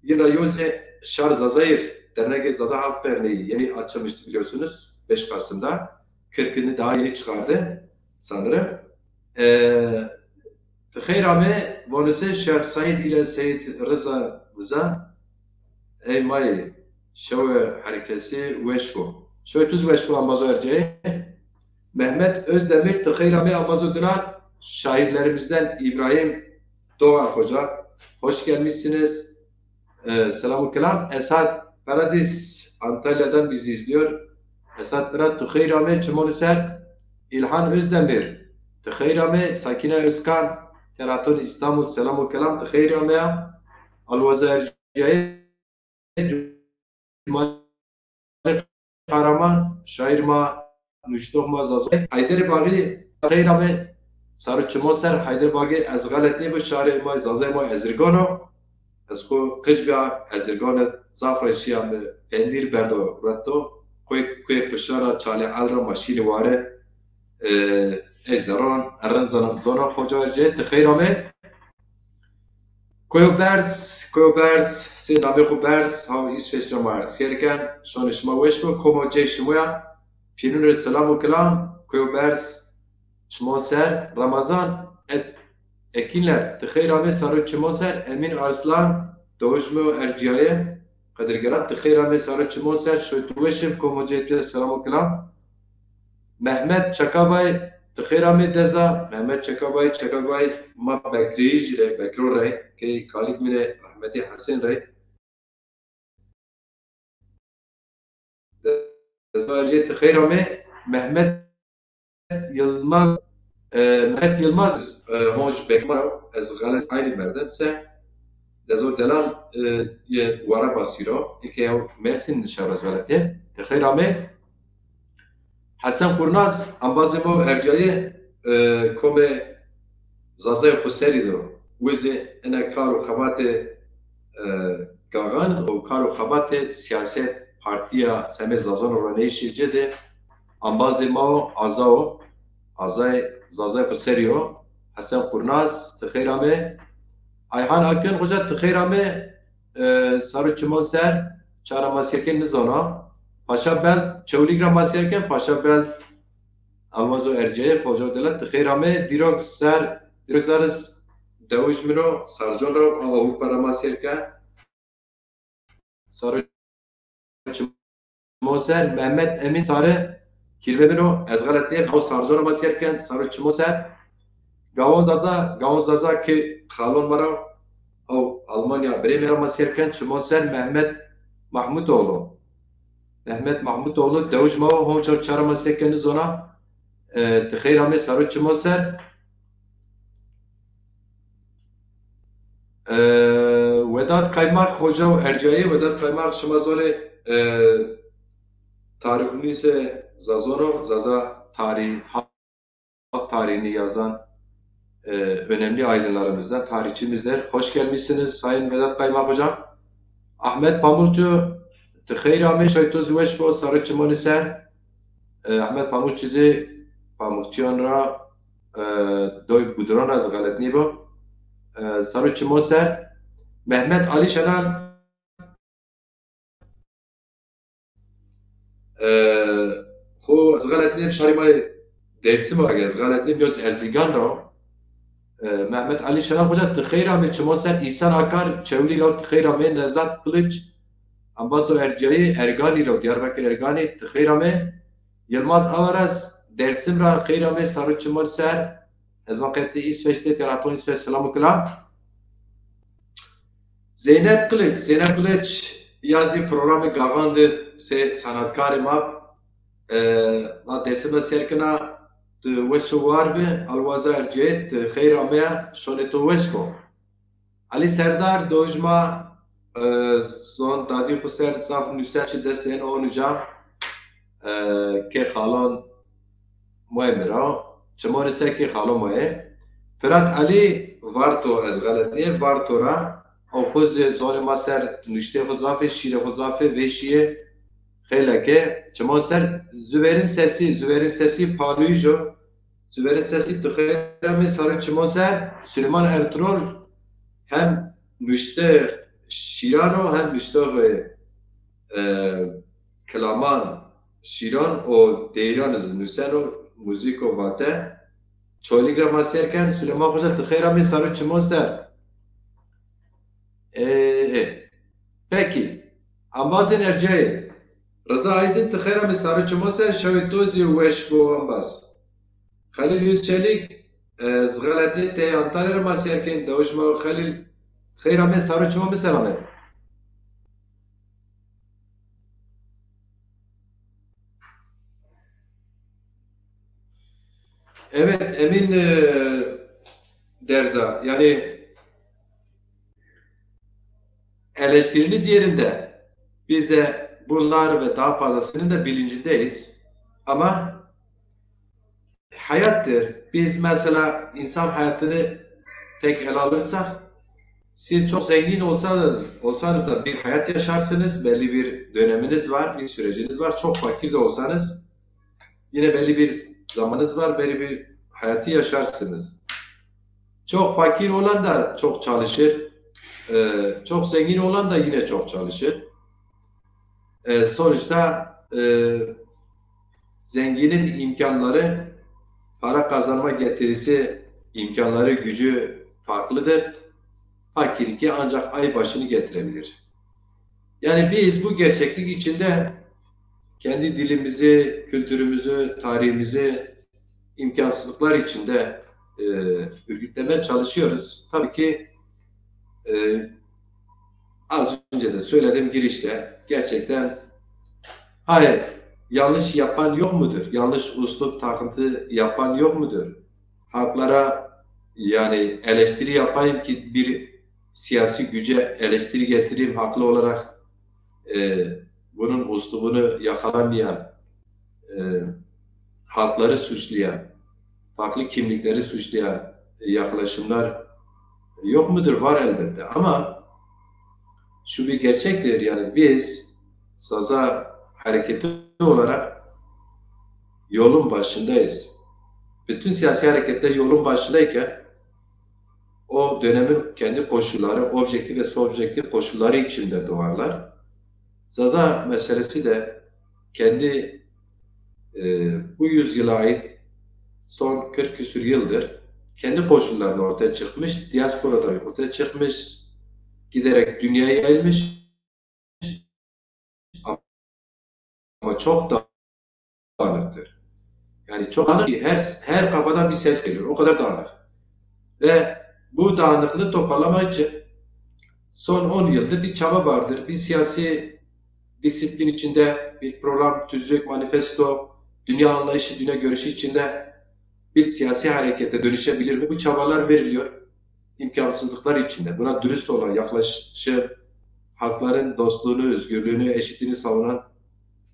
Speaker 1: yine Yoze Şar Zazayir Dernek Zaza Halk Derneği yeni açılmıştı biliyorsunuz 5 Kasım'da 40'ını daha yeni çıkardı sanırım. Khayrami Vanese Şeyh Said ile Seyyid Rıza Vıza Eymay Şöve Harekesi Veşko Şöyle Tuz Veşko Ambazo Erceği Mehmet Özdemir Khayrami Ambazo Dilan şairlerimizden İbrahim Doğan Hoca. Hoş gelmişsiniz. Selamun kelam. Esat Paradis Antalya'dan bizi izliyor. Esat Berat Tıkheyr Ahmet Çimonuser, İlhan Özdemir, Tıkheyr Ahmet Sakine Özkan, Teraton İstanbul. Selamun kelam. Tıkheyr Ahmet Alvaza Erciye Cumali Kahraman Şairma Nüştoh Mazazoy Haydar Bağı Tıkheyr Ahmet Sarı Çimonuser Haydar Bağı Ez galetni bu Şairma Zazayma Ezirgano از خو قجبا ازرگان زافر شیام پندیر بردو رتو کوی پشارا چاله علرا ماشین واره ازران ارنزان زونا خوجارجه تخیرامه کویو برس سی نامی خو برس ها ایس فشر مار سیرکن شانشما وشمو کما جه شمویا پیرون سلام و کلام کویو برس شما سر رمضان Ekinler, tıkheyramê sarı çimoser, Emin Arslan, Doğuşmu Erciyaye, Kadirgerat, tıkheyramê sarı çimoser, Şoytuveşim, Komoceyt'e selamu kelam. Mehmet Çakabay, tıkheyramê deza, Mehmet Çakabay, ma Bekriyi jire, Bekro rey, ki kalik mine Rahmeti Hasan rey. Deza Erciye, tıkheyramê, Mehmet Yılmaz, Mehmet Yılmaz hoş bekmaro ez galet aynı merdem se dezo delal ye wara basiro ki o Mersin nişaraz galete tekhirame Hasan Kurnaz ambazemo ercaye kome zazay khuseri do weze ena karo khabate gagan o karo khabate siyaset partiya seme zazon oraneyşi de ambazemo azay Zazay Fıseriyo, Hasan Kurnaz, Tıkheyramê, Ayhan Akın Hoca Tıkheyramê, Sarı Çimoser, Çara Masirken Nizona, Paşa Bel, Çevligra Masirken, Paşa Bel, Alvazo Erceye, Hoca Dela Tıkheyramê, Dirok Sarız, Devuş Miro, Sarjolra, Avupara Masirken, Sarı Çimoser, Mehmet Emin Sarı, Kirvemiro, ez galet neyim, o Sarjolra Masirken, Sarı Çimoser, Gavon Zaza ki xalon mara o Almanya Bremer'a masirken Çimoser Mehmet Mahmutoğlu. Devuş mao honçor çara masirken zona tıkheyramê sarı Çimoser Vedat Kaymak Hoca Erciyê Vedat Kaymak Şimazole tarihini Zazono Zaza tarihini yazan önemli aydınlarımızdan, tarihçimizler. Hoş gelmişsiniz Sayın Vedat Kaymak Hocam. Ahmet Pamukçu, Tıkheyramê Şaytoz Veşbo Sarı Çimonuser, Ahmet Pamukçu'yu Pamukçuyan ra doy budron az galet nibo. Sarı Çimonuser, Mehmet Ali Şenal, خو از غلط نیم شاری ما درسی ما از غلط نیم یوز ارزیگان را Mehmet Ali Şenal Hoca Tıkheyramê Çimoser İhsan Akar Çevli ra Tıkheyramê Nevzat Kılıç Ambazo Erciyaye Ergani ra Diyarbakır Ergani Tıkheyramê Yılmaz Avaraz Dersim ra Tıkheyramê Sarı Çimoser ez vakti İsveç'te Teraton İsveç selamu kelam Zeynep Kılıç yazı programı gavandı se sanatkarı ma dersimde serkina وشو واربه الوزار جيت خير عميا شونتو وشكو علي سردار دوجما زون دادي خسر صاف نساش دسين اونجا كي خالون مهمرا چمون سكي خالون مه فرات علي وارتو از غلطني وارتو را او خوز زون ماسر نشته خزافه شیر خزافه وشیه خیلی که چمون سر زوبرین سسی پالویجو Zübeyir'in sesi Tıkheyramê Sarı Çimoser Süleyman Ertuğrul hem müşteh şirano hem müşteh kelaman şiran o deyran nüseno müziko vate çoğaligra masiyerken Süleyman Hoca Tıkheyramê Sarı Çimoser peki Ambazın Erciyê Rıza Aydın Tıkheyramê Sarı Çimoser Şavitozi Weşbo Ambaz Halil Yüzçelik زغلدي تي أنطالر ما سيركين دوش ما خليل خير من سارو چما مثلا. Evet, Emin Derza. Yani eleştiriniz yerinde. Biz de bunlar ve daha fazlasının da bilincindeyiz. Ama hayattır. Biz mesela insan hayatını tek ele alırsak, siz çok zengin olsanız da bir hayat yaşarsınız, belli bir döneminiz var, bir süreciniz var. Çok fakir de olsanız yine belli bir zamanınız var, belli bir hayatı yaşarsınız. Çok fakir olan da çok çalışır, çok zengin olan da yine çok çalışır. Sonuçta zenginin imkanları, para kazanma getirisi, imkanları, gücü farklıdır. Fakirlik ancak ay başını getirebilir. Yani biz bu gerçeklik içinde kendi dilimizi, kültürümüzü, tarihimizi imkansızlıklar içinde örgütlemeye çalışıyoruz. Tabii ki az önce de söyledim girişte, gerçekten hayır, yanlış yapan yok mudur? Yanlış üslup takıntı yapan yok mudur? Halklara yani eleştiri yapayım ki bir siyasi güce eleştiri getireyim haklı olarak bunun uslubunu yakalamayan, halkları suçlayan, farklı kimlikleri suçlayan yaklaşımlar yok mudur? Var elbette. Ama şu bir gerçektir. Yani biz Saza hareketi olarak yolun başındayız. Bütün siyasi hareketler yolun başındayken o dönemin kendi koşulları, objektif ve subjektif koşulları içinde doğarlar. Zaza meselesi de kendi bu yüzyıla ait son 40 küsur yıldır kendi koşullarında ortaya çıkmış, diasporada ortaya çıkmış, giderek dünyaya yayılmış ama çok dağınıktır. Yani çok dağınık, her kafadan bir ses geliyor, o kadar dağınık. Ve bu dağınıklığı toparlamak için son 10 yıldır bir çaba vardır. Bir siyasi disiplin içinde bir program, tüzük, manifesto, dünya anlayışı, dünya görüşü içinde bir siyasi harekete dönüşebilir mi? Bu çabalar veriliyor. İmkansızlıklar içinde. Buna dürüst olan, yaklaşım, halkların dostluğunu, özgürlüğünü, eşitliğini savunan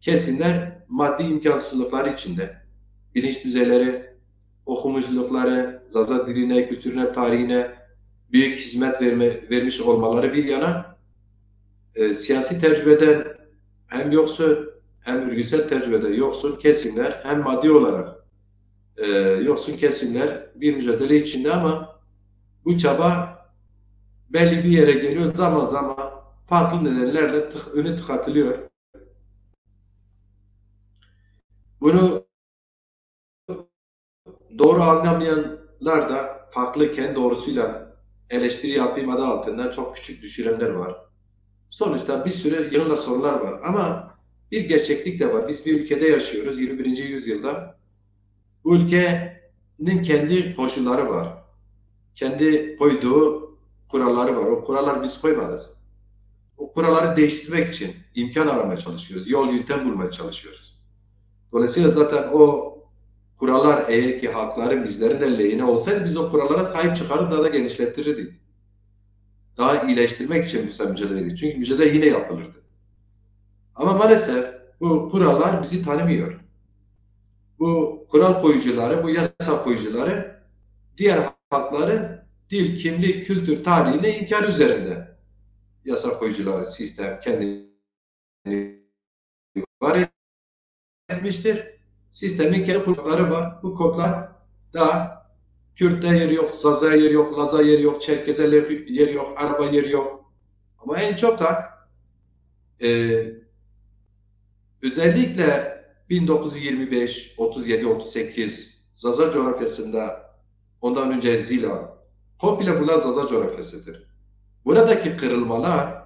Speaker 1: kesimler maddi imkansızlıklar içinde. Bilinç düzeyleri, okumuşlukları, Zaza diline, kültürüne, tarihine büyük hizmet vermiş olmaları bir yana siyasi tecrübeden hem yoksun hem örgütsel tecrübede yoksun kesimler hem maddi olarak yoksun kesimler bir mücadele içinde ama bu çaba belli bir yere geliyor zaman zaman farklı nedenlerle önü tıkatılıyor. Bunu doğru anlamayanlar da farklı kendi doğrusuyla eleştiri yapayım adı altında çok küçük düşürenler var. Sonuçta bir sürü yanında sorunlar var ama bir gerçeklik de var. Biz bir ülkede yaşıyoruz 21. yüzyılda. Bu ülkenin kendi koşulları var. Kendi koyduğu kuralları var. O kuralları biz koymadık. O kuralları değiştirmek için imkan aramaya çalışıyoruz. Yol yöntem bulmaya çalışıyoruz. Dolayısıyla zaten o kurallar eğer ki halkların bizlerin de lehine olsaydı biz o kurallara sahip çıkarıp daha da genişletirdik. Daha iyileştirmek için biz mücadele edildik. Çünkü mücadele yine yapılırdı. Ama maalesef bu kurallar bizi tanımıyor. Bu kural koyucuları, bu yasa koyucuları diğer halkların dil, kimlik, kültür, tarihini inkar üzerinde yasa koyucuları sistem kendini var etmiştir. Sistemin kendi kodları var. Bu kodlar da Kürt'te yer yok, Zaz'a yer yok, Laz'a yer yok, Çerkez'e yer yok, Arap'a yer yok. Ama en çok da özellikle 1925, 37, 38 Zaza coğrafyasında ondan önce Zilan komple bunlar Zaza coğrafyasıdır. Buradaki kırılmalar,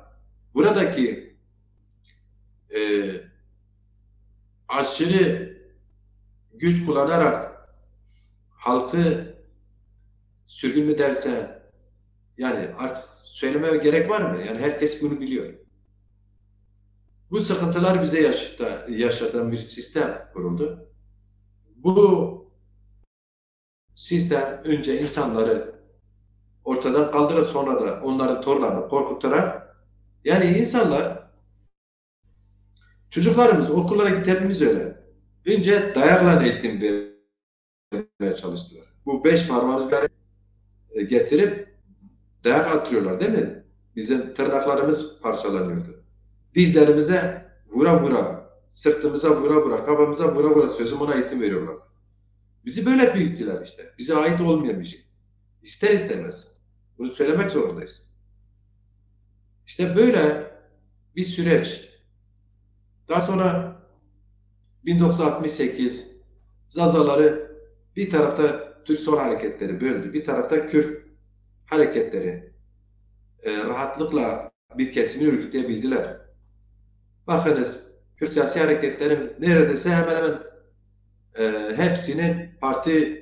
Speaker 1: buradaki aşırı güç kullanarak halkı sürgün mü dersen, yani artık söylememe gerek var mı? Yani herkes bunu biliyor. Bu sıkıntılar bize yaşatan bir sistem kuruldu. Bu sistem önce insanları ortadan kaldırır, sonra da onların torlarını korkutarak, yani insanlar, çocuklarımız okullara gitmemiz öyle. Önce dayakla eğitim vermeye çalıştılar. Bu 5 parmağımızı getirip dayak atıyorlar değil mi? Bizim tırnaklarımız parçalanıyordu. Dizlerimize vura vura, sırtımıza vura vura, kafamıza vura vura sözüm ona eğitim veriyorlar. Bizi böyle büyüttüler işte. Bize ait olmayan bir şey. İster istemez. Bunu söylemek zorundayız. İşte böyle bir süreç. Daha sonra 1968 Zazaları bir tarafta Türk Sol Hareketleri böldü. Bir tarafta Kürt hareketleri rahatlıkla bir kesimi örgütleyebildiler. Bakınız Kürt siyasi hareketlerin neredeyse hemen hemen hepsinin parti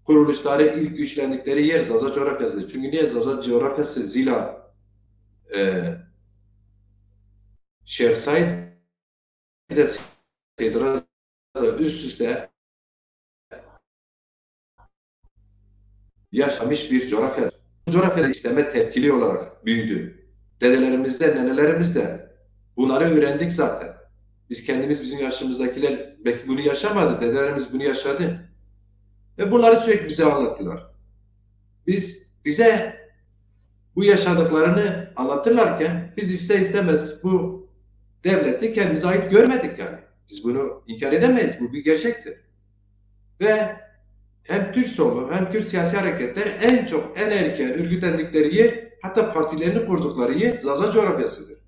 Speaker 1: kuruluşları ilk güçlendikleri yer Zaza coğrafyası. Çünkü niye? Zaza coğrafyası Zila, Şeyh Said de Seydraza üst üste yaşamış bir coğrafya. Bu coğrafyada İslam'a tepkili olarak büyüdü. Dedelerimiz de, nenelerimiz de bunları öğrendik zaten. Biz kendimiz, bizim yaşımızdakiler belki bunu yaşamadı, dedelerimiz bunu yaşadı. Ve bunları sürekli bize anlattılar. Bize bu yaşadıklarını anlatırlarken biz ister istemez bu devleti kendimize ait görmedik yani. Biz bunu inkar edemeyiz. Bu bir gerçektir. Ve hem Türk solu hem Kürt siyasi hareketler en çok en erken örgütlendikleri yer, hatta partilerini kurdukları yer Zaza coğrafyasıdır.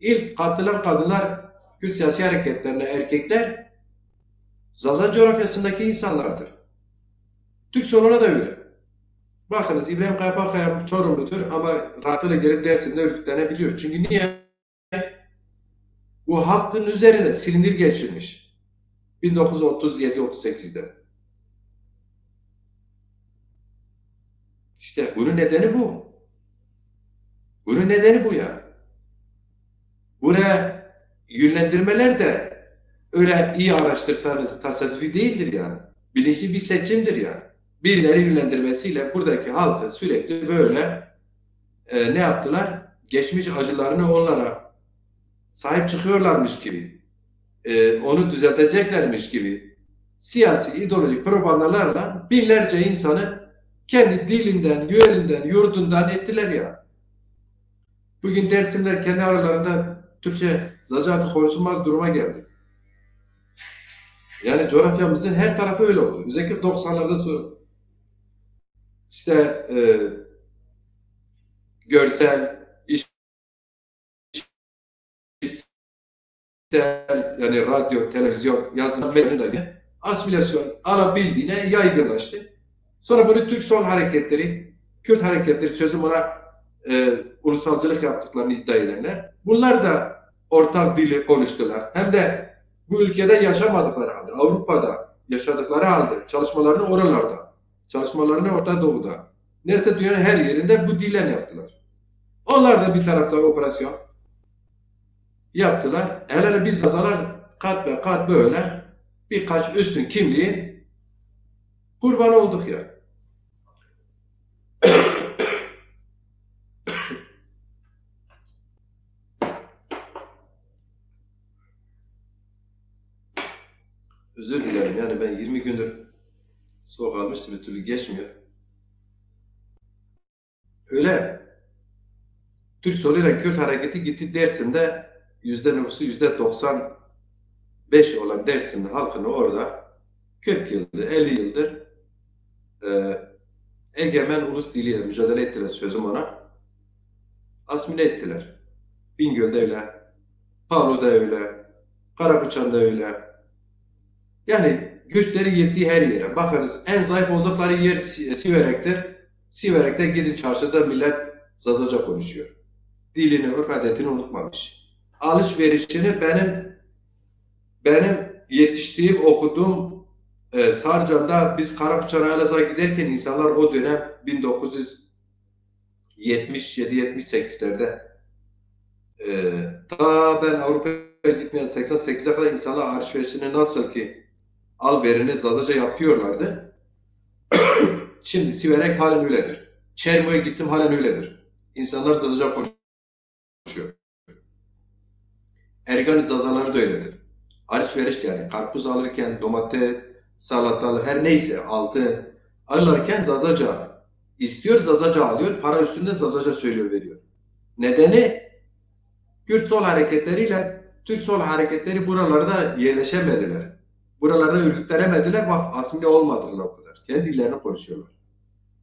Speaker 1: İlk katılan kadınlar Kürt siyasi hareketlerine erkekler Zaza coğrafyasındaki insanlardır. Türk soluna da öyle. Bakınız İbrahim Kaypakkaya Çorumludur ama rahatlıkla gelip Dersim'de örgütlenebiliyor. Çünkü niye? Bu hattın üzerine silindir geçirmiş. 1937-38'de. İşte bunun nedeni bu. Bunun nedeni bu ya. Buraya yönlendirmeler de öyle iyi araştırsanız tesadüfi değildir yani. Bilinçli bir seçimdir yani. Birileri yönlendirmesiyle buradaki halkı sürekli böyle ne yaptılar? Geçmiş acılarını onlara sahip çıkıyorlarmış gibi, onu düzelteceklermiş gibi siyasi, ideolojik propagandalarla binlerce insanı kendi dilinden, yörelimden, yurdundan ettiler ya. Bugün Dersimler kendi aralarında Türkçe zaten konuşulmaz duruma geldi. Yani coğrafyamızın her tarafı öyle oldu. Özellikle 90'larda sonra. İşte görsel, işitsel, yani radyo, televizyon, yazılı medyada asimilasyon alabildiğine yaygınlaştı. Sonra bunu Türk sol hareketleri, Kürt hareketleri sözüm ona ulusalcılık yaptıklarını iddia edenler. Bunlar da ortak dili konuştular. Hem de bu ülkede yaşamadıkları halde, Avrupa'da yaşadıkları halde, çalışmalarını oralarda, çalışmalarını Orta Doğu'da, neredeyse dünyanın her yerinde bu dille yaptılar. Onlar da bir taraftan operasyon yaptılar. Hele biz Zazalar kat be kat böyle birkaç üstün kimliğin kurbanı olduk ya. Özür dilerim yani ben 20 gündür soğuk almıştım, bir türlü geçmiyor. Öyle Türk soluyla Kürt hareketi gitti Dersim'de nüfusu %95 olan Dersim'de halkını orada 40 yıldır, 50 yıldır egemen ulus diliyle mücadele ettiler sözüm ona. Asimile ettiler. Bingöl'de öyle, Palu'da öyle, Karabıçan'da öyle. Yani güçleri yettiği her yere. Bakınız en zayıf oldukları yer Siverek'tir. Siverek'te gidin çarşıda millet Zazaca konuşuyor. Dilini, örf adetini unutmamış. Alışverişini benim yetiştiğim, okuduğum Sarcan'da biz Karabıçak'a Elazığ'a giderken insanlar o dönem 1977-78'lerde ta ben Avrupa'ya gitmeyen 88'e kadar insanlar alışverişini nasıl ki alberini Zazaca yapıyorlardı. Şimdi Siverek halen öyledir. Çermo'ya gittim halen öyledir. İnsanlar Zazaca konuşuyor. Ergani Zazaları da öyledir. Alışveriş yani karpuz alırken domates, salatalık her neyse altın alırken Zazaca istiyor, Zazaca alıyor. Para üstünde Zazaca söylüyor veriyor. Nedeni Kürt sol hareketleriyle Türk sol hareketleri buralarda yerleşemediler. Buralarda örgütlenemediler, asimile olmadılar o kadar. Kendi dillerini konuşuyorlar.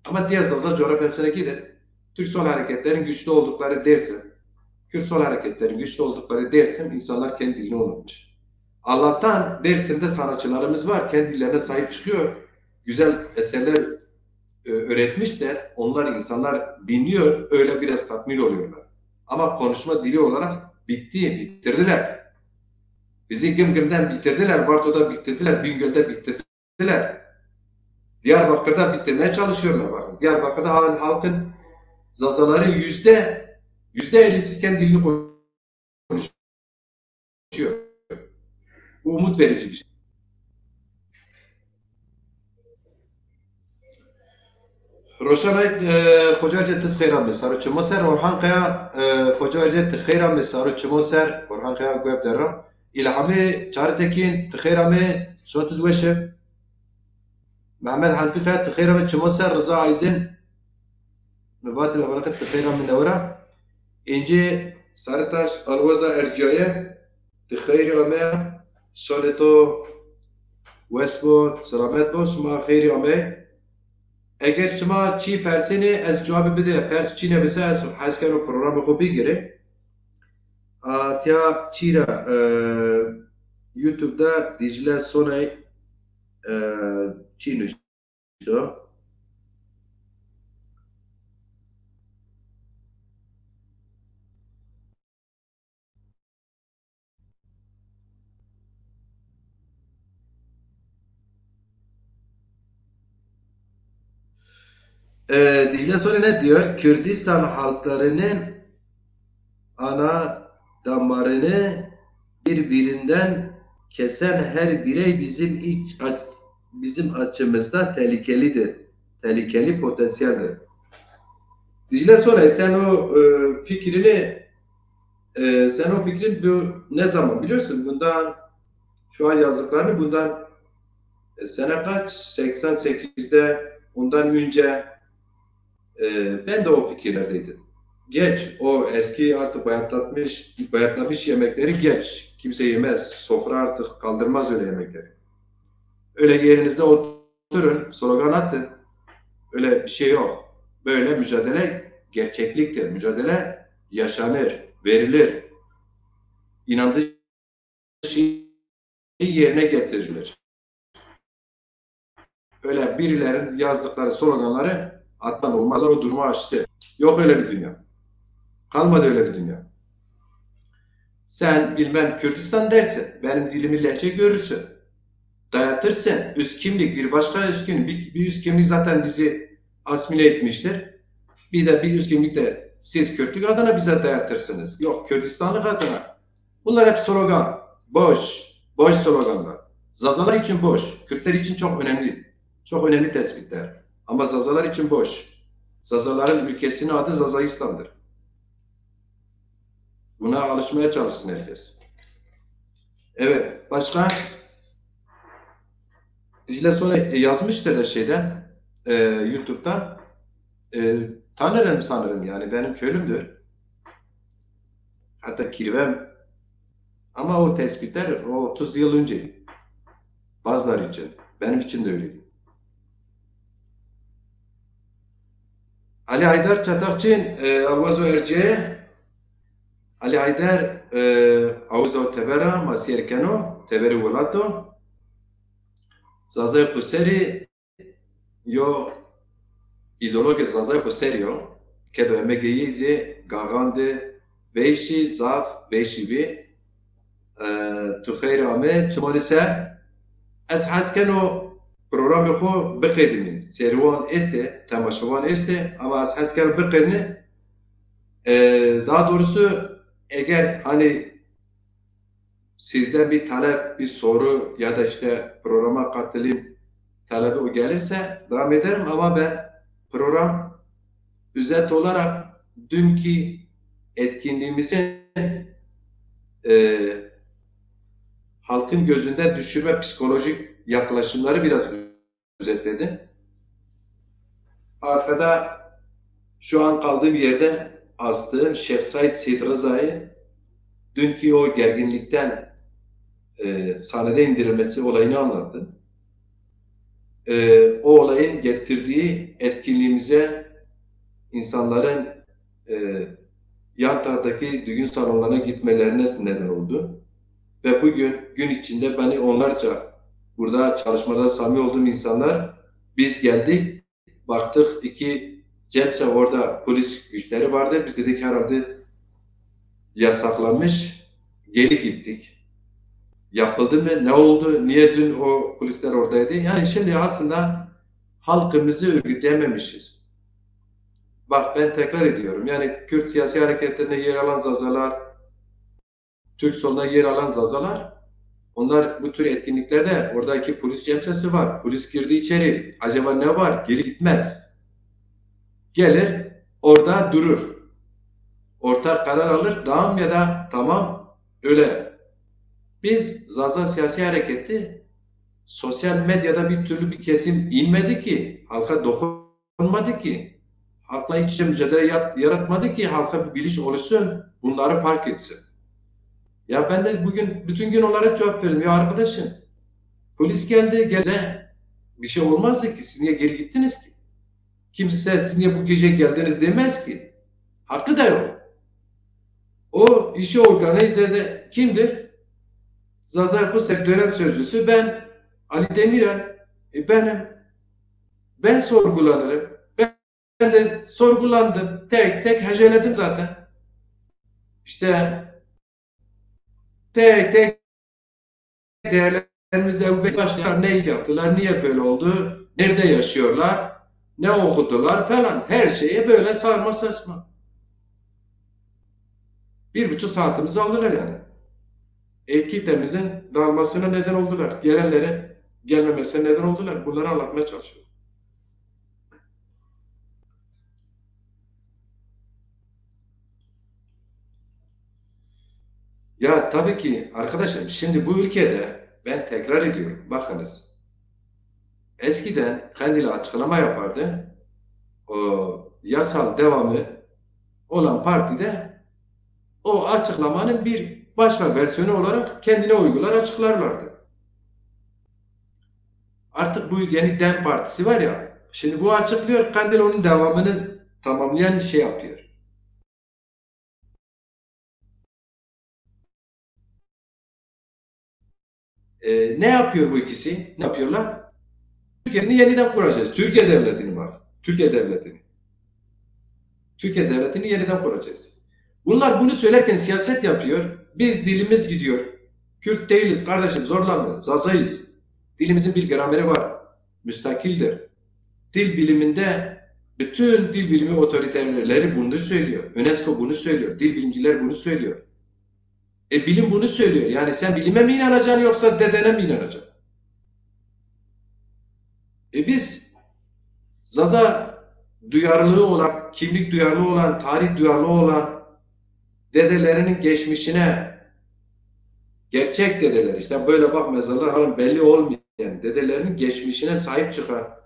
Speaker 1: Ama diğer Zaza coğrafyasına gidin, Türk sol hareketlerin güçlü oldukları dersin, Kürt sol hareketlerin güçlü oldukları dersin, insanlar kendi dilini unutmuş. Allah'tan Dersim'de sanatçılarımız var, kendi dillerine sahip çıkıyor. Güzel eserler öğretmiş de onlar insanlar dinliyor, öyle biraz tatmin oluyorlar. Ama konuşma dili olarak bitirdiler. Bizi Gümgüm'den bitirdiler, Barto'da bitirdiler, Bingöl'de bitirdiler. Diyarbakır'da bitirmeye çalışıyorlar bakın. Diyarbakır'da halkın Zazaları %50'si kendi dilini konuşuyor. Bu umut verici bir şey. روشنای خجاج تسخیرا مسار چما سر اورهان قیا خجاج تخیرا مسار چما سر اورهان قیا گوب درا الى همه چارتکین تخیرا می شو تزوشه محمد حنفی قیا تخیرا می چما سر رضا عیدن نبات الابرقه تخیرا من اورا اینجی سرتاش الوزا ارجایه تخیرا می سالتو وسبو سلامت باش ما خیری آمه اگر شما چی پرسینه از جواب بده پرس چی نویسه از حس کنو پروگرام خوب بگیره تیا چی را یوتیوب دا دیجیل سونای چی نوشته Dicle sonra ne diyor? Kürdistan halklarının ana damarını birbirinden kesen her birey bizim açımızda tehlikelidir. Tehlikeli potansiyeldir. Dicle sonra sen o fikrin ne zaman biliyorsun? Bundan şu an yazdıklarını bundan sene kaç? 88'de ondan önce ben de o fikirlerdeydim. Geç. O eski artık bayatlamış yemekleri geç. Kimse yemez. Sofra artık kaldırmaz öyle yemekleri. Öyle yerinizde oturun, slogan atın. Öyle bir şey yok. Böyle mücadele gerçekliktir. Mücadele yaşanır, verilir. İnandığı şey yerine getirilir. Öyle birilerin yazdıkları sloganları atman olmazlar o durumu açtı. Yok öyle bir dünya. Kalmadı öyle bir dünya. Sen bilmem Kürdistan dersin. Benim dilimi lehçe görürsün. Dayatırsın. Üst kimlik bir başka üst kimlik. Bir üst kimlik zaten bizi asimile etmiştir. Bir üst kimlik de siz Kürtlük adına bize dayatırsınız. Yok Kürdistanlık adına. Bunlar hep slogan. Boş. Boş sloganlar. Zazalar için boş. Kürtler için çok önemli. Çok önemli tespitler. Ama Zazalar için boş. Zazaların ülkesinin adı Zazayistan'dır. Buna alışmaya çalışsın herkes. Evet. Başka? Dicle sonra yazmıştır da şeyden YouTube'dan tanırım sanırım yani benim köylümdür. Hatta kirvem ama o tespitler o 30 yıl önce bazıları için. Benim için de öyleydi. Ali Haydar Çatakçı'nın Avazo Erce'ye Ali Haydar Avazo Tebera Masiyerkeno Teberi Volato Zazay Fuseri yo ideologi Zazay Fuserio che do emegeyizi gagande beşi zaf beşi vi tu khayr ame çmarisa ez haskeno programı xo biqedimin. Servan este, temaşavan este ama az hesken biqedini daha doğrusu eğer hani sizden bir talep, bir soru ya da işte programa katılayım talebi o gelirse devam ederim ama ben program özet olarak dünkü etkinliğimizin halkın gözünde düşürme psikolojik yaklaşımları biraz özetledim. Arkada şu an kaldığım yerde astığım Şeyh Said Seyyid Rıza'yı dünkü o gerginlikten sahnede indirilmesi olayını anlattı. O olayın getirdiği etkinliğimize insanların yan taraftaki düğün salonlarına gitmelerine neden oldu. Ve bugün gün içinde beni onlarca burada çalışmada samimi olduğum insanlar biz geldik, baktık iki Cemse orada polis güçleri vardı. Biz dedik herhalde yasaklanmış, geri gittik. Yapıldı mı? Ne oldu? Niye dün o polisler oradaydı? Yani şimdi aslında halkımızı örgütleyememişiz. Bak ben tekrar ediyorum. Yani Kürt siyasi hareketlerinde yer alan zazalar, Türk solunda yer alan zazalar, onlar bu tür etkinliklerde oradaki polis cemsesi var. Polis girdi içeri. Acaba ne var? Geri gitmez. Gelir, orada durur. Ortak karar alır. Tamam ya da tamam. Öyle. Biz Zaza Siyasi Hareketi sosyal medyada bir türlü bir kesim inmedi ki. Halka dokunmadı ki. Halkla iç içe mücadele yaratmadı ki halka bir bilinç oluşsun. Bunları fark etsin. Ya ben de bugün bütün gün onlara cevap veriyorum. Ya arkadaşım polis geldi gece bir şey olmazdı ki. Siz niye geri gittiniz ki? Kimse siz niye bu gece geldiniz demez ki. Hakkı da yok. O işi organize eden kimdir? Zaza Fusek dönem sözcüsü ben, Ali Demirel, benim. Ben sorgulanırım. Ben de sorgulandım. Tek tek heceledim zaten. İşte tek tek değerlerimizde başlar ne yaptılar, niye böyle oldu, nerede yaşıyorlar, ne okudular falan. Her şeye böyle sarma saçma. 1,5 saatimizi aldılar yani. Kitlemizin dağılmasına neden oldular. Gelenlere gelmemesine neden oldular. Bunları anlatmaya çalışıyorum. Ya tabii ki arkadaşım şimdi bu ülkede ben tekrar ediyorum. Bakınız. Eskiden kendiyle açıklama yapardı. O yasal devamı olan partide o açıklamanın bir başka versiyonu olarak kendine uygular açıklarlardı. Artık bu yeni DEM Partisi var ya, şimdi bu açıklıyor, kendine onun devamını tamamlayan şey yapıyor. Ne yapıyor bu ikisi? Ne yapıyorlar? Türkiye'ni yeniden kuracağız. Türkiye devletini var. Türkiye devletini. Türkiye devletini yeniden kuracağız. Bunlar bunu söylerken siyaset yapıyor. Biz dilimiz gidiyor. Kürt değiliz kardeşim zorlanma. Zazayız. Dilimizin bir grameri var. Müstakildir. Dil biliminde bütün dil bilimi otoriterleri bunu söylüyor. UNESCO bunu söylüyor. Dil bilimciler bunu söylüyor. Bilim bunu söylüyor. Yani sen bilime mi inanacaksın yoksa dedene mi inanacaksın? Biz Zaza duyarlılığı olan, kimlik duyarlılığı olan, tarih duyarlılığı olan dedelerinin geçmişine gerçek dedeler işte böyle bak mezarlar halin belli olmayan dedelerinin geçmişine sahip çıkan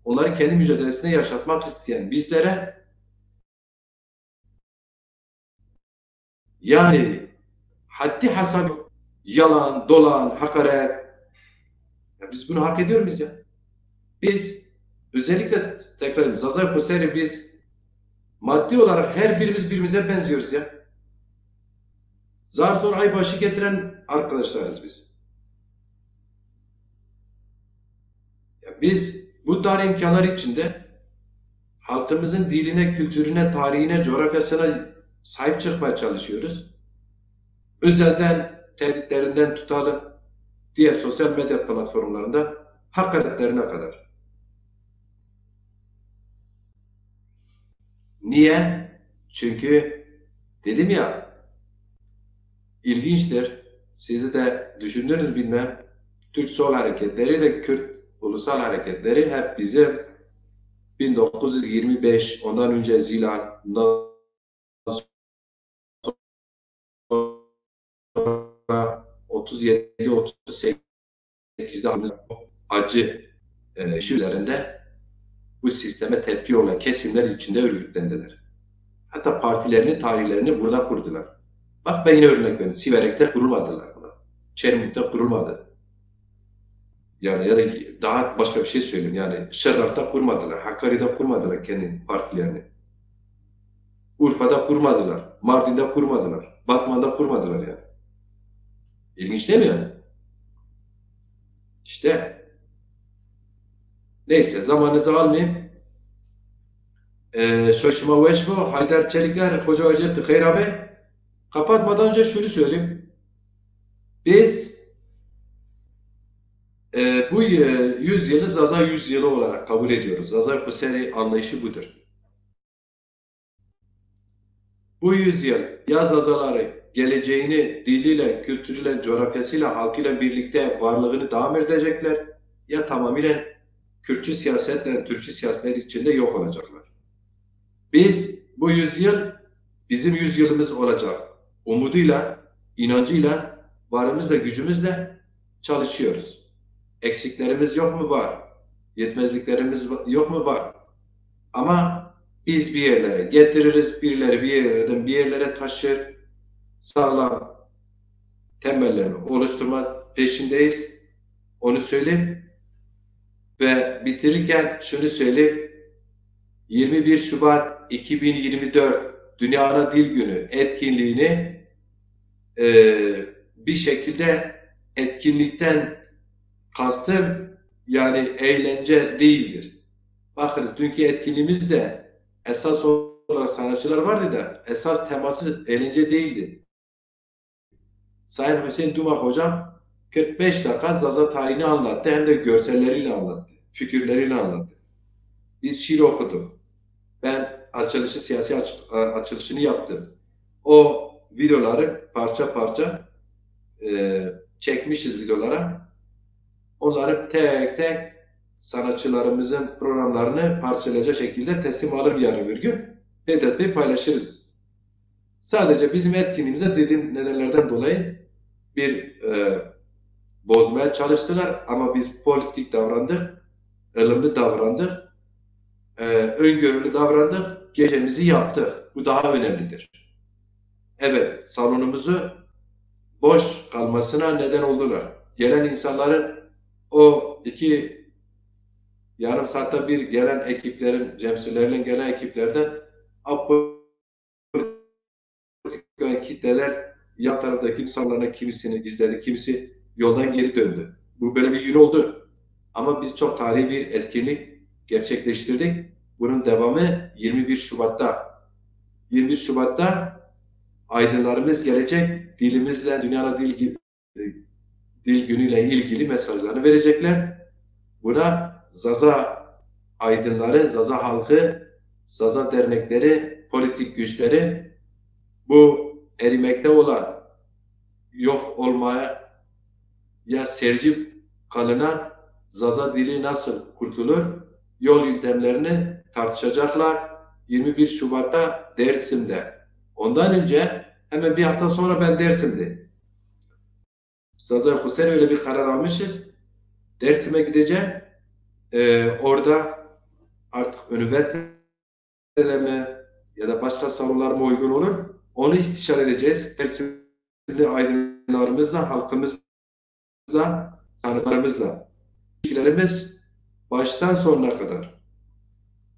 Speaker 1: onları kendi mücadelesine yaşatmak isteyen bizlere yani haddi hesabı yalan, dolan, hakaret ya biz bunu hak ediyor muyuz ya? Biz özellikle tekrar edeyim Zaza Fuseri biz maddi olarak her birimiz birbirimize benziyoruz ya. Zar zor ay başı getiren arkadaşlarız biz. Ya biz bu dar imkanlar içinde halkımızın diline, kültürüne, tarihine, coğrafyasına sahip çıkmaya çalışıyoruz. Özelden tehditlerinden tutalım diğer sosyal medya platformlarında hakaretlerine kadar. Niye? Çünkü dedim ya, ilginçtir. Sizi de düşündünüz bilmem. Türk sol hareketleri de Kürt ulusal hareketleri hep bizim 1925, ondan önce Zilan, ondan sonra 37-38'de acı işi üzerinde bu sisteme tepki olan kesimler içinde örgütlendiler. Hatta partilerini, tarihlerini burada kurdular. Bak ben yine örnek vereyim. Siverek'te kurulmadılar buna. Çermik'te kurulmadı. Yani ya da daha başka bir şey söyleyeyim. Yani Şırnak'ta kurmadılar. Hakkari'de kurmadılar kendi partilerini. Urfa'da kurmadılar. Mardin'de kurmadılar. Batman'da kurmadılar yani. İlginç değil mi yani? İşte neyse zamanınızı almayayım. Şoşma Veşvo, Haydar Çelikler, Hoca Hacettin Hayır abi. Kapatmadan önce şunu söyleyeyim. Biz bu yüzyılı Zaza yüzyılı olarak kabul ediyoruz. Zaza Huseri anlayışı budur. Bu yüzyıl ya Zazaları geleceğini diliyle, kültürüyle, coğrafyasıyla, halkıyla birlikte varlığını devam edecekler ya tamamıyla Kürtçü siyasetle, Türkçü siyasetler içinde yok olacaklar. Biz bu yüzyıl bizim yüzyılımız olacak umuduyla, inancıyla, varımızla, gücümüzle çalışıyoruz. Eksiklerimiz yok mu? Var. Yetmezliklerimiz yok mu? Var. Ama biz bir yerlere getiririz, birileri bir yerlerden bir yerlere taşır, sağlam temellerini oluşturma peşindeyiz. Onu söyleyeyim ve bitirirken şunu söyleyeyim. 21 Şubat 2024 Dünya Ana Dil Günü etkinliğini bir şekilde etkinlikten kastım yani eğlence değildir. Bakınız dünkü etkinliğimizde esas olarak sanatçılar vardı da esas teması eğlence değildi. Sayın Hüseyin Dumak hocam 45 dakika Zaza tarihini anlattı hem de görselleriyle anlattı, figürleriyle anlattı. Biz şiir okuduk. Ben siyasi açılışını yaptım. O videoları parça parça çekmişiz videolara. Onları tek tek sanatçılarımızın programlarını parçalayacak şekilde teslim alır yarın bir gün. Nedet paylaşırız. Sadece bizim etkinliğimize dediğim nedenlerden dolayı bir bozmaya çalıştılar ama biz politik davrandık, ılımlı davrandık, öngörülü davrandık, gecemizi yaptık. Bu daha önemlidir. Evet, salonumuzu boş kalmasına neden oldular. Gelen insanların o iki yarım saatte bir gelen ekiplerin, cemsilerle gelen ekiplerden apolitik kitleler yan taraftaki insanlarına kimisini izledi, kimisi yoldan geri döndü. Bu böyle bir yün oldu. Ama biz çok tarihi bir etkinlik gerçekleştirdik. Bunun devamı 21 Şubat'ta. 21 Şubat'ta aydınlarımız gelecek, dilimizle, Dünya Dil Günü'yle ilgili mesajlarını verecekler. Buna Zaza aydınları, Zaza halkı, Zaza dernekleri, politik güçleri bu erimekte olan, yok olmaya ya sercip kalınan Zaza dili nasıl kurtulur? Yol yöntemlerini tartışacaklar 21 Şubat'ta Dersim'de. Ondan önce hemen bir hafta sonra ben Dersim'de. Zaza Hüseyin öyle bir karar almışız. Dersim'e gideceğim. Orada artık üniversitede mi ya da başka salonlar mı uygun olur? Onu istişare edeceğiz. Dersim'de aydınlarımızla, halkımızla, sanatlarımızla. İlişkilerimiz baştan sonuna kadar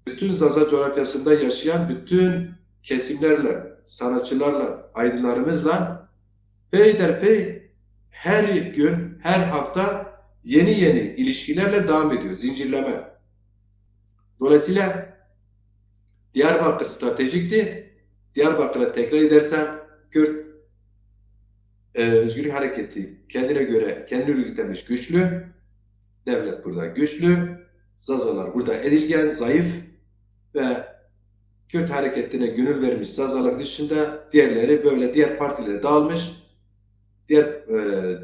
Speaker 1: bütün Zaza coğrafyasında yaşayan bütün kesimlerle, sanatçılarla, aydınlarımızla peyderpey her gün, her hafta yeni yeni ilişkilerle devam ediyor. Zincirleme. Dolayısıyla Diyarbakır stratejikti. Diyarbakır'a tekrar edersem Kürt Özgürlük Hareketi kendine göre kendi örgütlenmiş güçlü. devlet burada güçlü, Zazalar burada edilgen, zayıf ve Kürt hareketine gönül vermiş Zazalar dışında diğerleri böyle diğer partilere dağılmış, diğer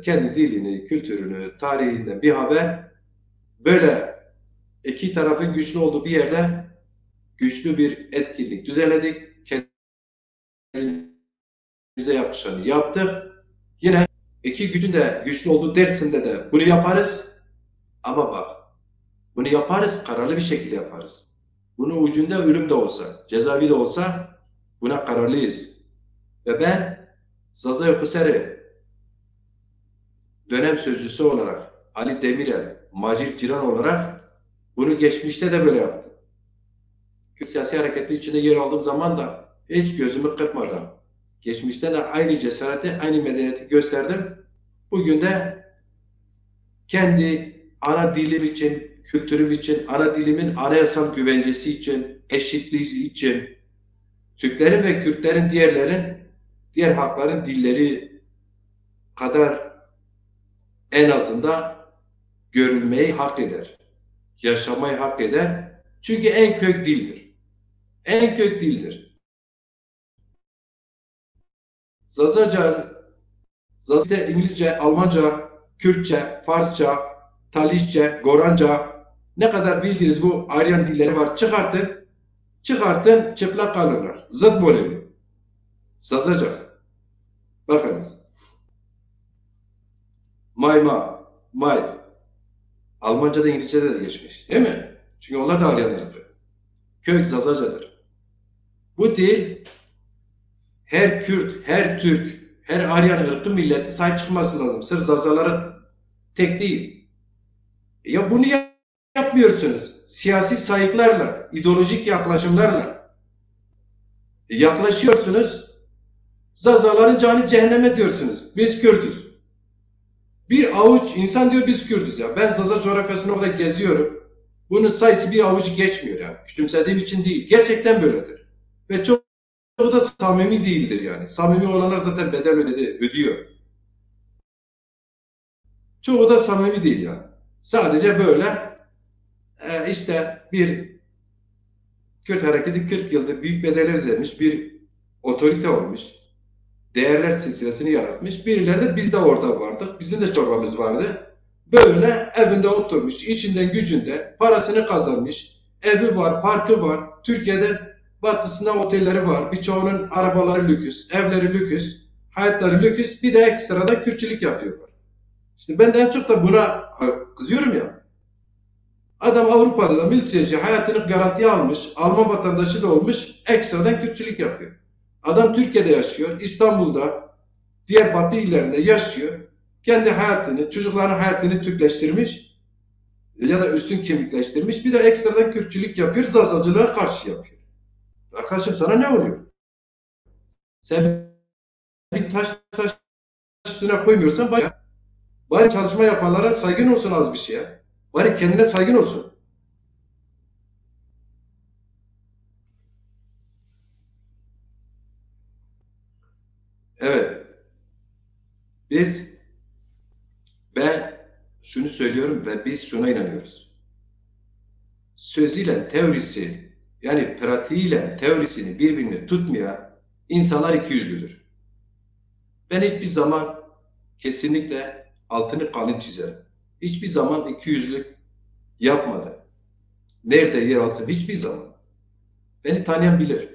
Speaker 1: kendi dilini, kültürünü, tarihinden bir haber, böyle iki tarafın güçlü olduğu bir yerde güçlü bir etkinlik düzenledik. Kendimize yakışanı yaptık. Yine iki gücün de güçlü olduğu Dersim'de de bunu yaparız. Ama bak, bunu yaparız, kararlı bir şekilde yaparız. Bunun ucunda ölüm de olsa, cezaevi de olsa buna kararlıyız. Ve ben Zaza Öfuseri dönem sözcüsü olarak, Ali Demirel, Macit Ciran olarak bunu geçmişte de böyle yaptım. Kürt siyasi hareketi içinde yer aldığım zaman da hiç gözümü kırpmadan, geçmişte de aynı cesareti, aynı medeniyeti gösterdim. Bugün de kendi ana dilim için, kültürüm için, ana dilimin anayasal güvencesi için, eşitliği için, Türklerin ve Kürtlerin diğer halkların dilleri kadar en azından görülmeyi hak eder. Yaşamayı hak eder. Çünkü en kök dildir. En kök dildir. Zazaca İngilizce, Almanca, Kürtçe, Farsça, Talisçe, Goranca ne kadar bildiğiniz bu Aryan dilleri var. Çıkartın, çıplak kalırlar. Zıt bölümü. Zazaca. Bakınız. May. Almanca'da, İngilizce'de de geçmiş. Değil mi? Çünkü onlar da Aryanlardır. Kök Zazacadır. Bu dil her Kürt, her Türk, her Aryan ırkı milleti sahip çıkması lazım. Sırf Zazaların tek değil. Ya bunu yapmıyorsunuz. Siyasi sayıklarla, ideolojik yaklaşımlarla yaklaşıyorsunuz. Zazaların canı cehenneme diyorsunuz. Biz Kürtüz. Bir avuç insan diyor biz Kürtüz ya. Ben Zaza coğrafyasını orada geziyorum. Bunun sayısı bir avuç geçmiyor yani. Küçümsediğim için değil. Gerçekten böyledir. Ve çoğu da samimi değildir yani. Samimi olanlar zaten bedel ödüyor. Çoğu da samimi değil yani. Sadece böyle işte bir Kürt hareketi 40 yıldır büyük bedeller ödemiş bir otorite olmuş. Değerler silsilesini yaratmış. Birileri de biz de orada vardık. Bizim de çorbamız vardı. Böyle evinde oturmuş, içinden gücünde parasını kazanmış. Evi var, parkı var. Türkiye'de batısında otelleri var. Birçoğunun arabaları lüküs, evleri lüküs, hayatları lüküs. Bir de ekstrada Kürtçülük yapıyorlar. İşte ben de en çok da buna kızıyorum ya. Adam Avrupa'da da mülteci hayatını garantiye almış, Alman vatandaşı da olmuş, ekstradan Kürtçülük yapıyor. Adam Türkiye'de yaşıyor, İstanbul'da, diğer batı illerinde yaşıyor. Kendi hayatını, çocukların hayatını Türkleştirmiş ya da üstün kimlikleştirmiş. Bir de ekstradan Kürtçülük yapıyor, Zazacılığa karşı yapıyor. Arkadaşım sana ne oluyor? Sen bir taş üstüne koymuyorsan bari çalışma yapanlara saygın olsun az bir şey ya. Bari kendine saygın olsun. Evet. Biz Ben şunu söylüyorum ve biz şuna inanıyoruz. Sözüyle teorisi yani pratiğiyle teorisini birbirini tutmayan insanlar ikiyüzlüdür. Ben hiçbir zaman kesinlikle altını kalın çizerim. Hiçbir zaman ikiyüzlülük yapmadım. Nerede yer alsın hiçbir zaman. Beni tanıyan bilir.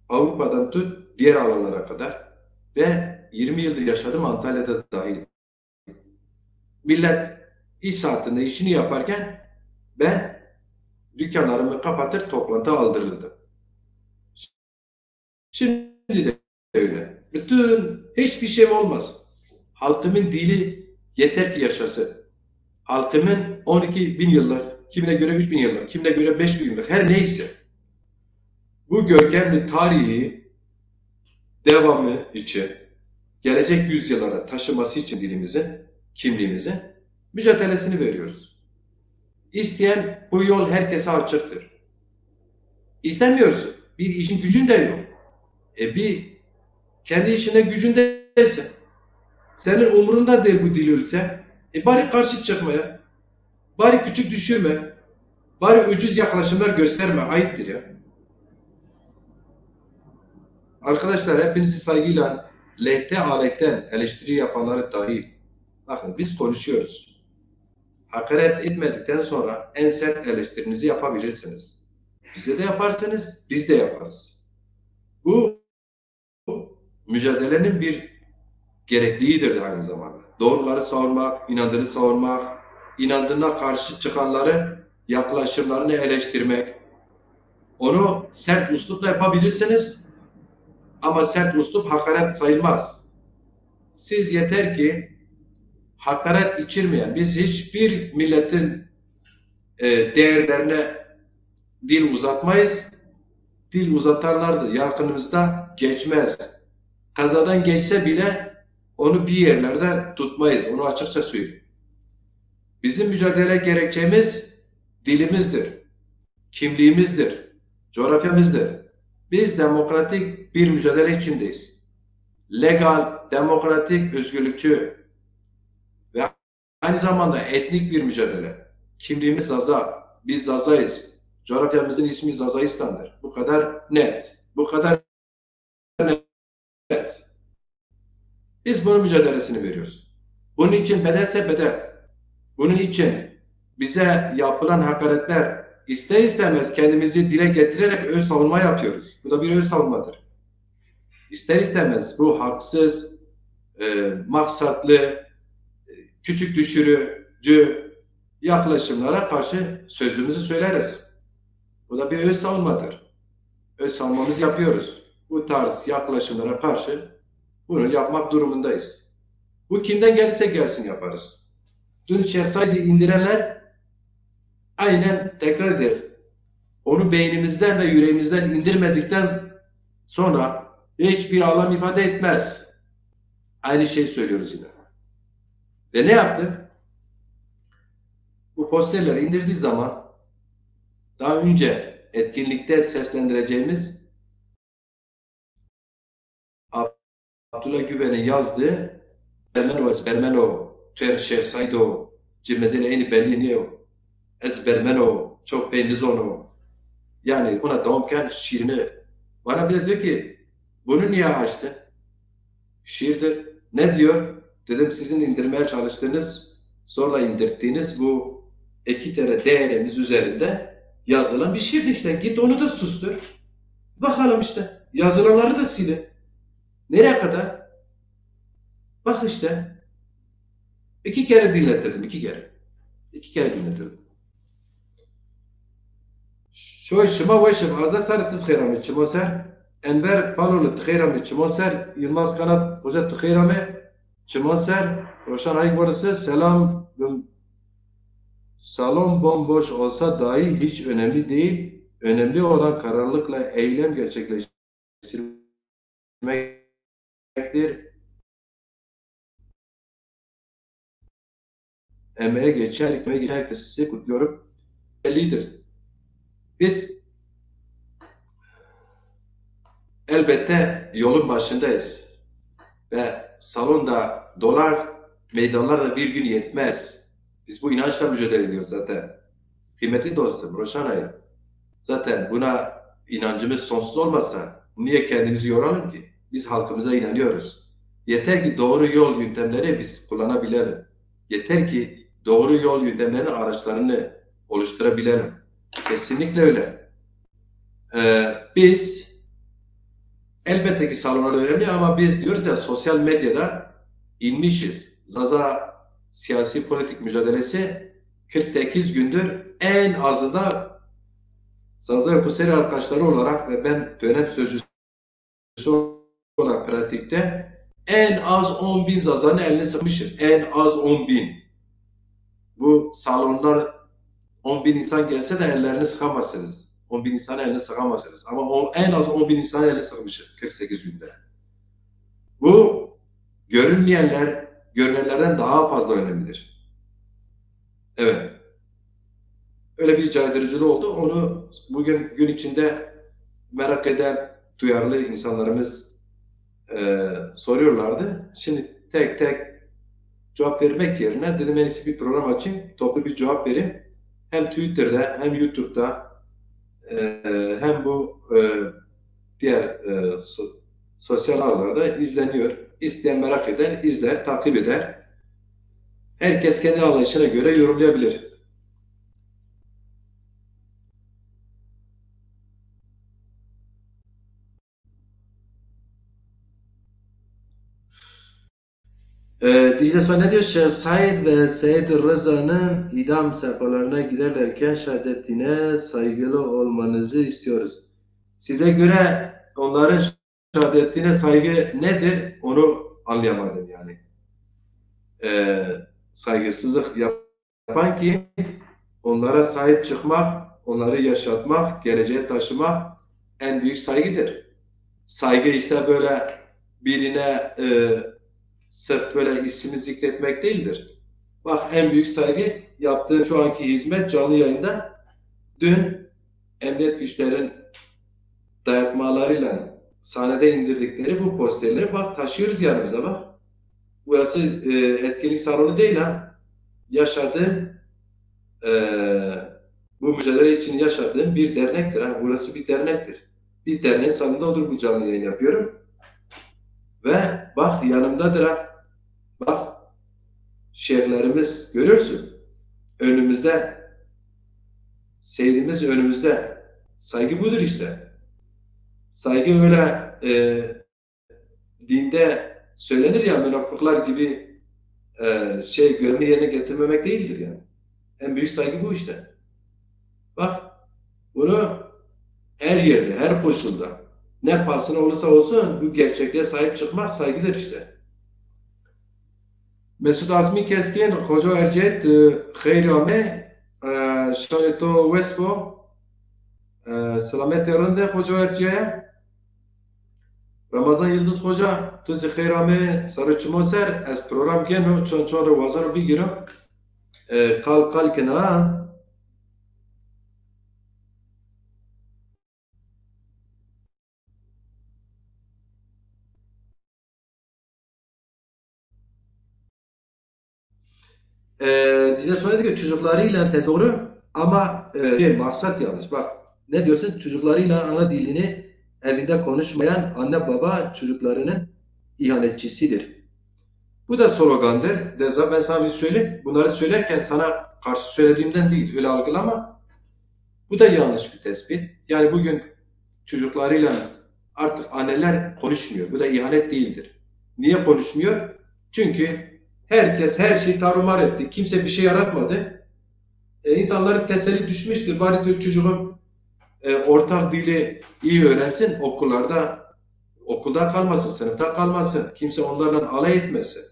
Speaker 1: Avrupa'dan tut diğer alanlara kadar ve 20 yıldır yaşadım Antalya'da dahil. Millet iş saatinde işini yaparken ben dükkanlarımı kapatır toplantı aldırırdım. Şimdi de öyle. Hiçbir şey olmaz. Halkımın dili yeter ki yaşasın. Halkımın 12 bin yıllık, kimine göre 3 bin yıllık, kimine göre 5 bin yıllık her neyse bu görkemli tarihi devamı için gelecek yüzyıllara taşıması için dilimizin, kimliğimizin mücadelesini veriyoruz. İsteyen bu yol herkese açıktır. İstemiyorsun. Bir işin gücün de yok. Kendi işine gücündesin. Senin umurunda değil bu dil ölse. Bari karşı çıkmaya, bari küçük düşürme, bari ucuz yaklaşımlar gösterme. Ayıptır ya. Arkadaşlar hepinizi saygıyla lehte aletten eleştiri yapanları dahil. Bakın biz konuşuyoruz. Hakaret etmedikten sonra en sert eleştirinizi yapabilirsiniz. Bize de yaparsınız, biz de yaparız. Bu mücadelenin bir gerekliğidir aynı zamanda. Doğruları savunmak, inadını savunmak, inadına karşı çıkanları, yaklaşımlarını eleştirmek. Onu sert üslupla yapabilirsiniz ama sert üslup hakaret sayılmaz. Siz yeter ki hakaret içirmeyen, biz hiçbir milletin değerlerine dil uzatmayız. Dil uzatanlar da yakınımızda geçmez. Kazadan geçse bile onu bir yerlerde tutmayız. Onu açıkça söyleyeyim. Bizim mücadele gerekçemiz dilimizdir, kimliğimizdir, coğrafyamızdır. Biz demokratik bir mücadele içindeyiz. Legal, demokratik, özgürlükçü ve aynı zamanda etnik bir mücadele. Kimliğimiz Zaza, biz Zaza'yız. Coğrafyamızın ismi Zazayistan'dır. Bu kadar net. Bu kadar net. Biz bunun mücadelesini veriyoruz. Bunun için bedelse bedel. Bunun için bize yapılan hakaretler ister istemez kendimizi dile getirerek ön savunma yapıyoruz. Bu da bir ön savunmadır. İster istemez bu haksız, maksatlı, küçük düşürücü yaklaşımlara karşı sözümüzü söyleriz. Bu da bir ön savunmadır. Ön savunmamızı yapıyoruz. Bu tarz yaklaşımlara karşı bunu yapmak durumundayız. Bu kimden gelirse gelsin yaparız. Dün Şehzade indirenler aynen tekrar ederiz. Onu beynimizden ve yüreğimizden indirmedikten sonra hiçbir anlam ifade etmez. Aynı şeyi söylüyoruz yine. Ve ne yaptı? Bu posterleri indirdiği zaman daha önce etkinlikte seslendireceğimiz Abdullah Güven'in yazdığı Bermeno Ezbermeno Tüer Şehzaido Cimezene Eni Berliniyo Ezbermeno Çok Bendizono, yani buna doğumken şiirini bana bir de diyor ki bunu niye açtı? Şiirdir. Ne diyor? Dedim sizin indirmeye çalıştığınız, zorla indirdiğiniz bu iki tane değerimiz üzerinde yazılan bir şiirdi işte. Git onu da sustur. Bakalım işte. Yazılanları da silin. Nereye kadar? Bak işte. 2 kere dinlettirdim. 2 kere. 2 kere dinlettirdim. Şöyle şıma ve şıma. Azda sarı tız kheyramı çıma ser. Enver Palolu tıkheyramı çıma ser. Yılmaz Kanat Hoca tıkheyramı çıma ser. Roşan Ayık varısı. Selam. Salon bomboş olsa dahi hiç önemli değil. Önemli olan kararlılıkla eylem gerçekleştirmektir. Emeğe geçen herkesi kutluyorum. Bellidir. Biz elbette yolun başındayız. Ve salonda dolar, meydanlarda bir gün yetmez. Biz bu inançla mücadele ediyoruz zaten. Kıymetli dostum, Roşanay, zaten buna inancımız sonsuz olmasa niye kendimizi yoralım ki? Biz halkımıza inanıyoruz. Yeter ki doğru yol yöntemleri biz kullanabilelim. Yeter ki doğru yol yöntemlerinin araçlarını oluşturabilelim. Kesinlikle öyle. Biz elbette ki salonlar önemli ama biz diyoruz ya sosyal medyada inmişiz. Zaza siyasi politik mücadelesi 48 gündür en azında Zaza Fuseri arkadaşları olarak ve ben dönem sözcüsü olarak pratikte en az 10.000 Zaza'nın eline sıkmışım. En az 10.000. Bu salonlar 10.000 insan gelse de ellerini sıkamazsınız. 10.000 insan eline sıkamazsınız. Ama en az 10.000 insan eline sıkmışım 48 günde. Bu görünmeyenler, görünenlerden daha fazla önemlidir. Evet. Öyle bir caydırıcılığı oldu. Onu bugün gün içinde merak eden duyarlı insanlarımız soruyorlardı. Şimdi tek tek cevap vermek yerine dedim en iyisi bir program açayım, toplu bir cevap vereyim. Hem Twitter'da hem YouTube'da hem bu diğer sosyal ağlarda izleniyor. İsteyen merak eder, izler, takip eder. Herkes kendi anlayışına göre yorumlayabilir. Dicle sonra ne diyor? Şeyh Said ve Seyyid Rıza'nın idam sehpalarına giderlerken şehadetine saygılı olmanızı istiyoruz. Size göre onların şehadetine saygı nedir? Onu anlayamadım yani. Saygısızlık yapan ki onlara sahip çıkmak, onları yaşatmak, geleceğe taşımak en büyük saygıdır. Saygı işte böyle birine sırf böyle ismini zikretmek değildir. Bak en büyük saygı yaptığı şu anki hizmet canlı yayında dün emniyet güçlerin dayatmalarıyla sahnede indirdikleri bu posterleri bak taşıyoruz yanımıza bak. Burası etkinlik salonu değil ha. Yaşadığın bu mücadele için yaşadığım bir dernektir. Ha. Burası bir dernektir. Bir derneğin salonunda oturup bu canlı yayın yapıyorum. Ve bak yanımdadır ha. Bak şehirlerimiz görürsün. Önümüzde. Seyrimiz önümüzde. Saygı budur işte. Saygı öyle dinde söylenir ya münafıklar gibi görevini yerine getirmemek değildir yani. En büyük saygı bu işte. Bak bunu her yerde, her koşulda ne pahasına olursa olsun bu gerçekliğe sahip çıkmak saygıdır işte. Mesut Azmi Keskin, Hoca Erciyet, Khayrame, Şaneto Vespo, Selamet Yarın'da Hoca Erciyet, Ramazan Yıldız Hoca, Tuzi Khayrame, Sarıçı Moser, ez program geno, çon revazanı bir girim, kal kena, size söyledi ki çocuklarıyla doğru ama maksat yanlış. Bak ne diyorsun? Çocuklarıyla ana dilini evinde konuşmayan anne baba çocuklarının ihanetçisidir. Bu da slogandır. Ben sana bir söyleyeyim. Bunları söylerken sana karşı söylediğimden değil. Öyle algılama. Bu da yanlış bir tespit. Yani bugün çocuklarıyla artık anneler konuşmuyor. Bu da ihanet değildir. Niye konuşmuyor? Çünkü herkes her şeyi tarumar etti. Kimse bir şey yaratmadı. İnsanların teselli düşmüştür. Bari diyor çocuğum ortak dili iyi öğrensin. Okulda kalmasın, sınıfta kalmasın. Kimse onlarla alay etmesin.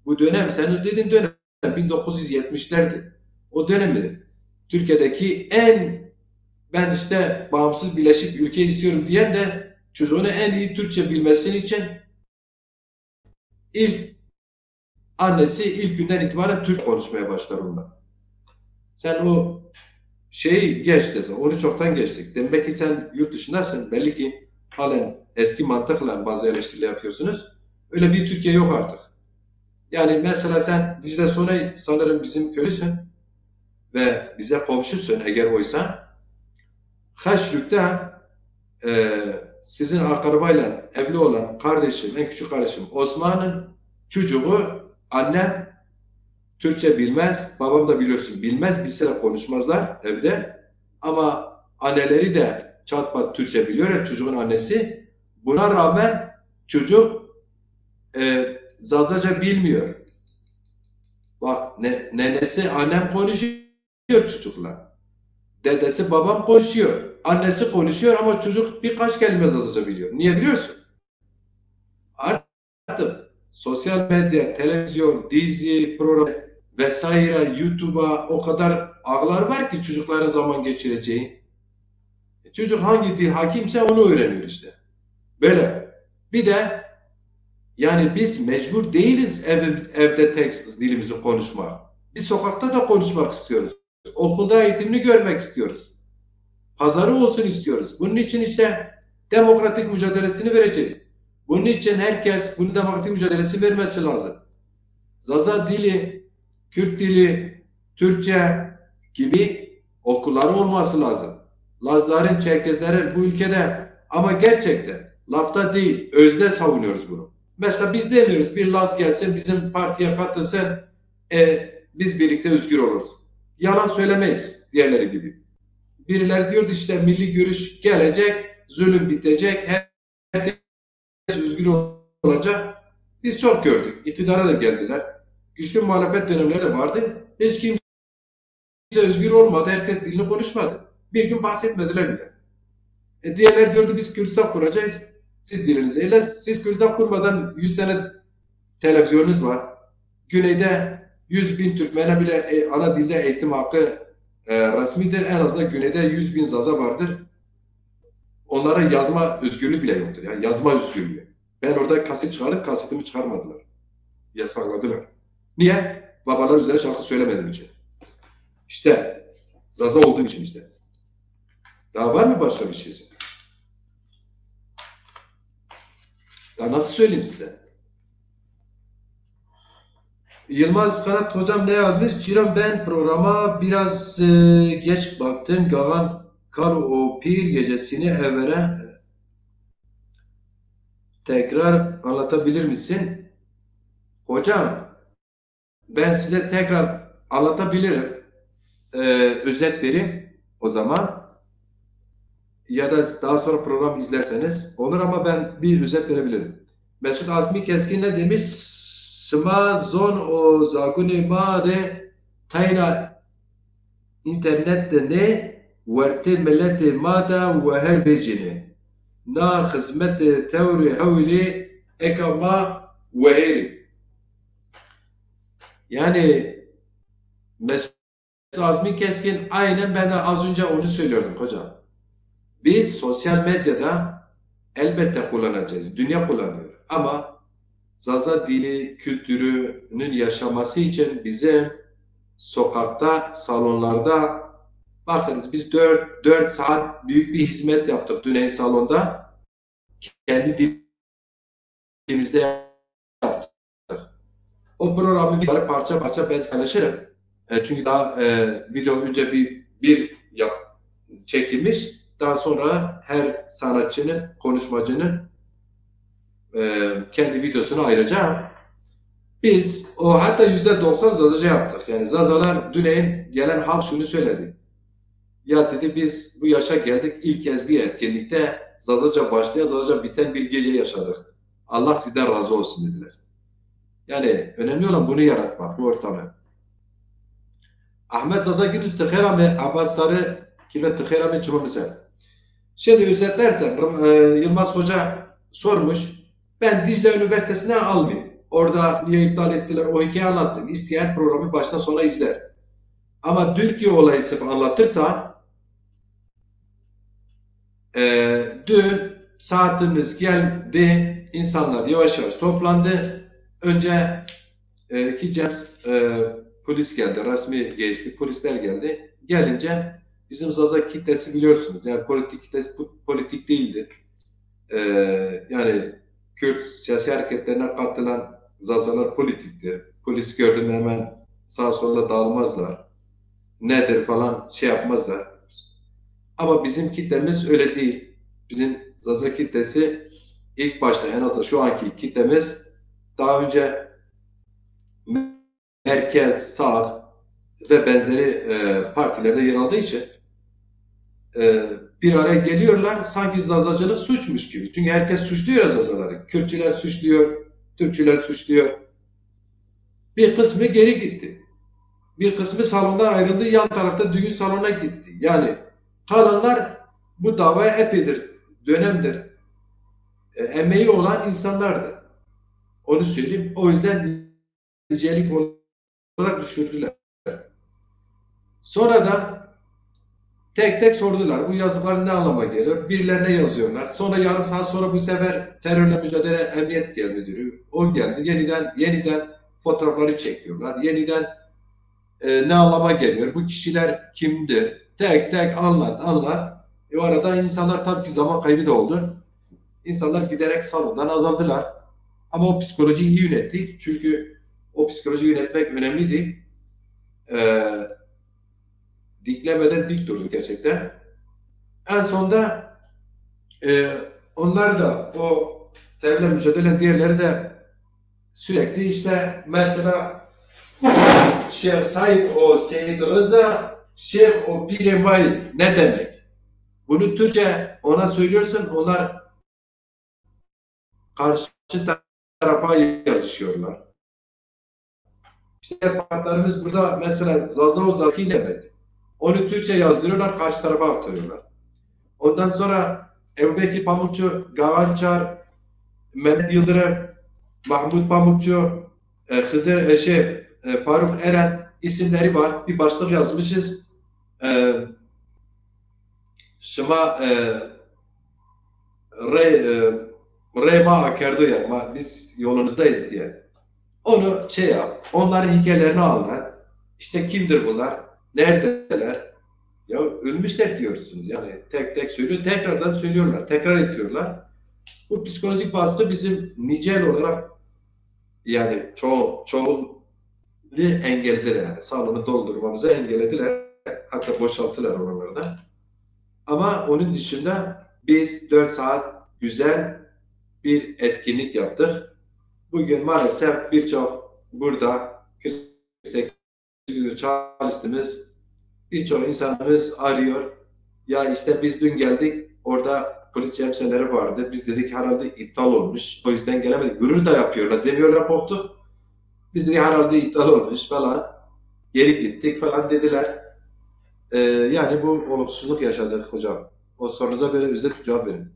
Speaker 1: Bu dönem, senin dediğin dönem 1970'lerdi. O dönemde Türkiye'deki ben işte bağımsız birleşik ülke istiyorum diyen de çocuğunu en iyi Türkçe bilmesi için annesi ilk günden itibaren Türk konuşmaya başlar onunla. Sen o şeyi geç desen, onu çoktan geçtik. Demek ki sen yurt dışındasın. Belli ki halen eski mantıkla bazı eleştiriler yapıyorsunuz. Öyle bir Türkiye yok artık. Yani mesela sen Dicle Sonay sanırım bizim köylüsün ve bize komşusun eğer oysa. Haşrük'te sizin akrabayla evli olan kardeşim, en küçük kardeşim Osman'ın çocuğu annem Türkçe bilmez, babam da biliyorsun bilmez, bilseler konuşmazlar evde. Ama anneleri de çat pat Türkçe biliyor ya çocuğun annesi. Buna rağmen çocuk Zazaca bilmiyor. Bak nenesi annem konuşuyor çocukla. Dedesi babam konuşuyor. Annesi konuşuyor ama çocuk birkaç kelime Zazaca biliyor. Niye biliyorsun? Artık sosyal medya, televizyon, dizi, program vesaire, YouTube'a o kadar ağlar var ki çocukların zaman geçireceği. Çocuk hangi dil hakimse onu öğreniyor işte. Böyle. Bir de yani biz mecbur değiliz evde tek dilimizi konuşmak. Biz sokakta da konuşmak istiyoruz. Okulda eğitimini görmek istiyoruz. Pazarı olsun istiyoruz. Bunun için işte demokratik mücadelesini vereceğiz. Bunun için herkes bunu demokratik mücadelesi vermesi lazım. Zaza dili, Kürt dili, Türkçe gibi okulları olması lazım. Lazların, Çerkezlerin bu ülkede ama gerçekten lafta değil, özde savunuyoruz bunu. Mesela biz demiyoruz bir Laz gelsin bizim partiye katılsın, biz birlikte özgür oluruz. Yalan söylemeyiz diğerleri gibi. Birileri diyordu işte milli görüş gelecek, zulüm bitecek, herkes özgür olacak. Biz çok gördük. İktidara da geldiler. Güçlü muhalefet dönemleri de vardı. Hiç kimse özgür olmadı. Herkes dilini konuşmadı. Bir gün bahsetmediler bile. Diğerler diyordu biz Kürdistan kuracağız. Siz dilinizi. Siz Kürdistan kurmadan 100 sene televizyonunuz var. Güneyde 100 bin Türkmen'e bile ana dilde eğitim hakkı resmidir. En azından güneyde 100 bin Zaza vardır. Onlara yazma özgürlüğü bile yoktur. Yani yazma özgürlüğü. Ben orada kaset çıkarıp kasetimi çıkarmadılar. Yasakladılar. Niye? Babalar üzerine şarkı söylemediğim için. İşte Zaza olduğum için işte. Daha var mı başka bir şeysi? Daha nasıl söyleyeyim size? Yılmaz Kanat hocam ne yazmış? Ciran ben programa biraz geç baktım. Gavan kar o pir gecesini evveren tekrar anlatabilir misin? Hocam ben size tekrar anlatabilirim. Özet vereyim o zaman. Ya da daha sonra program izlerseniz olur ama ben bir özet verebilirim. Mesut Azmi Keskin ne demiş? Sma zon o zaguni ma de tayna internette ne verte millete ma da ve her becine na hizmet tevri havli ekama ve heri. Yani Mesut Azmi Keskin aynen ben de az önce onu söylüyordum hocam. Biz sosyal medyada elbette kullanacağız. Dünya kullanıyor. Ama Zaza dili kültürünün yaşaması için bizim sokakta, salonlarda baksanız biz 4 saat büyük bir hizmet yaptık Düneyn salonda. Kendi dilimizde yaptık. O programı bir parça parça ben paylaşırım. Çünkü daha video önce bir çekilmiş. Daha sonra her sanatçının, konuşmacının kendi videosunu ayıracağım. Biz o hatta %90 Zazaca yaptık. Yani Zazalar Düneyn gelen halk şunu söyledi. Ya dedi biz bu yaşa geldik ilk kez bir etkinlikte Zazaca başlayan Zazaca biten bir gece yaşadık. Allah sizden razı olsun dediler. Yani önemli olan bunu yaratmak, bu ortamı. Ahmet Zaza Gündüz tıkherame Abbas Sarı kime tıkherame çıkma mesela. Şimdi özetlersem Yılmaz Hoca sormuş. Ben Dicle Üniversitesi'ne almayayım. Orada niye iptal ettiler o hikayeyi anlattım. İsteyen programı baştan sona izler. Ama Türkiye olayı sırf anlatırsa dün saatimiz geldi. İnsanlar yavaş yavaş toplandı. Önce ki James polis geldi. Resmi geçti. Polisler geldi. Gelince bizim Zaza kitlesi biliyorsunuz. Yani politik kitlesi politik değildi. Yani Kürt siyasi hareketlerine katılan Zazalar politiktir. Polis gördüğüm hemen sağa sola dağılmazlar. Nedir falan şey yapmazlar. Ama bizim kitlemiz öyle değil. Bizim Zaza kitlesi ilk başta en azından şu anki kitlemiz daha önce merkez, sağ ve benzeri partilerde yer aldığı için bir araya geliyorlar sanki Zazacılık suçmuş gibi. Çünkü herkes suçluyor Zazaları. Kürtçüler suçluyor, Türkçüler suçluyor. Bir kısmı geri gitti. Bir kısmı salondan ayrıldı, yan tarafta düğün salonuna gitti. Yani kalanlar bu davaya epeydir, dönemdir emeği olan insanlardı. Onu söyleyeyim. O yüzden nicelik olarak düşürdüler. Sonra da tek tek sordular. Bu yazılar ne anlama geliyor? Birilerine yazıyorlar. Sonra yarım saat sonra bu sefer terörle mücadele emniyet genel müdürü. O geldi. Yeniden fotoğrafları çekiyorlar. Yeniden ne anlama geliyor? Bu kişiler kimdir? Tek tek anlat. O arada insanlar tabii ki zaman kaybı da oldu. İnsanlar giderek salondan azaldılar. Ama o psikolojiyi iyi yönetti. Çünkü O psikoloji yönetmek önemliydi. Diklemeden dik durduk gerçekten. En sonunda onlar da o terörle mücadele diğerleri de sürekli işte mesela Şeyh Said o Seyyid Rıza Şeyh o Piremay ne demek? Bunu Türkçe ona söylüyorsun, onlar karşı tarafa yazışıyorlar. İşte partlarımız burada mesela Zaza Zaki demek. Onu Türkçe yazdırıyorlar, karşı tarafa aktarıyorlar. Ondan sonra Ebu Bekir Pamukçu, Gavançar, Mehmet Yıldırım, Mahmut Pamukçu, Faruk Eren isimleri var. Bir başlık yazmışız. E, Şıma Reyma Akerdo yani biz yolunuzdayız diye. Onu şey yap, onların hikayelerini anlat. İşte kimdir bunlar? Neredeler? Ya ölmüşler diyorsunuz yani tek tek söylüyor, tekrardan söylüyorlar, tekrar ediyorlar. Bu psikolojik baskı bizim nicel olarak yani çoğu engellediler yani salonu doldurmamızı engellediler. Hatta boşalttılar oralarda. Ama onun dışında biz 4 saat güzel bir etkinlik yaptık. Bugün maalesef birçok burada 48 gündür çalıştığımız birçok insanımız arıyor. Ya işte biz dün geldik, orada polis cemseleri vardı. Biz dedik herhalde iptal olmuş. O yüzden gelemedik. Gurur da yapıyorlar. Demiyorlar korktuk. Biz dedik herhalde iptal olmuş falan. Geri gittik falan dediler. Yani bu olumsuzluk yaşadık hocam. O sorunuza böyle özet cevap verin.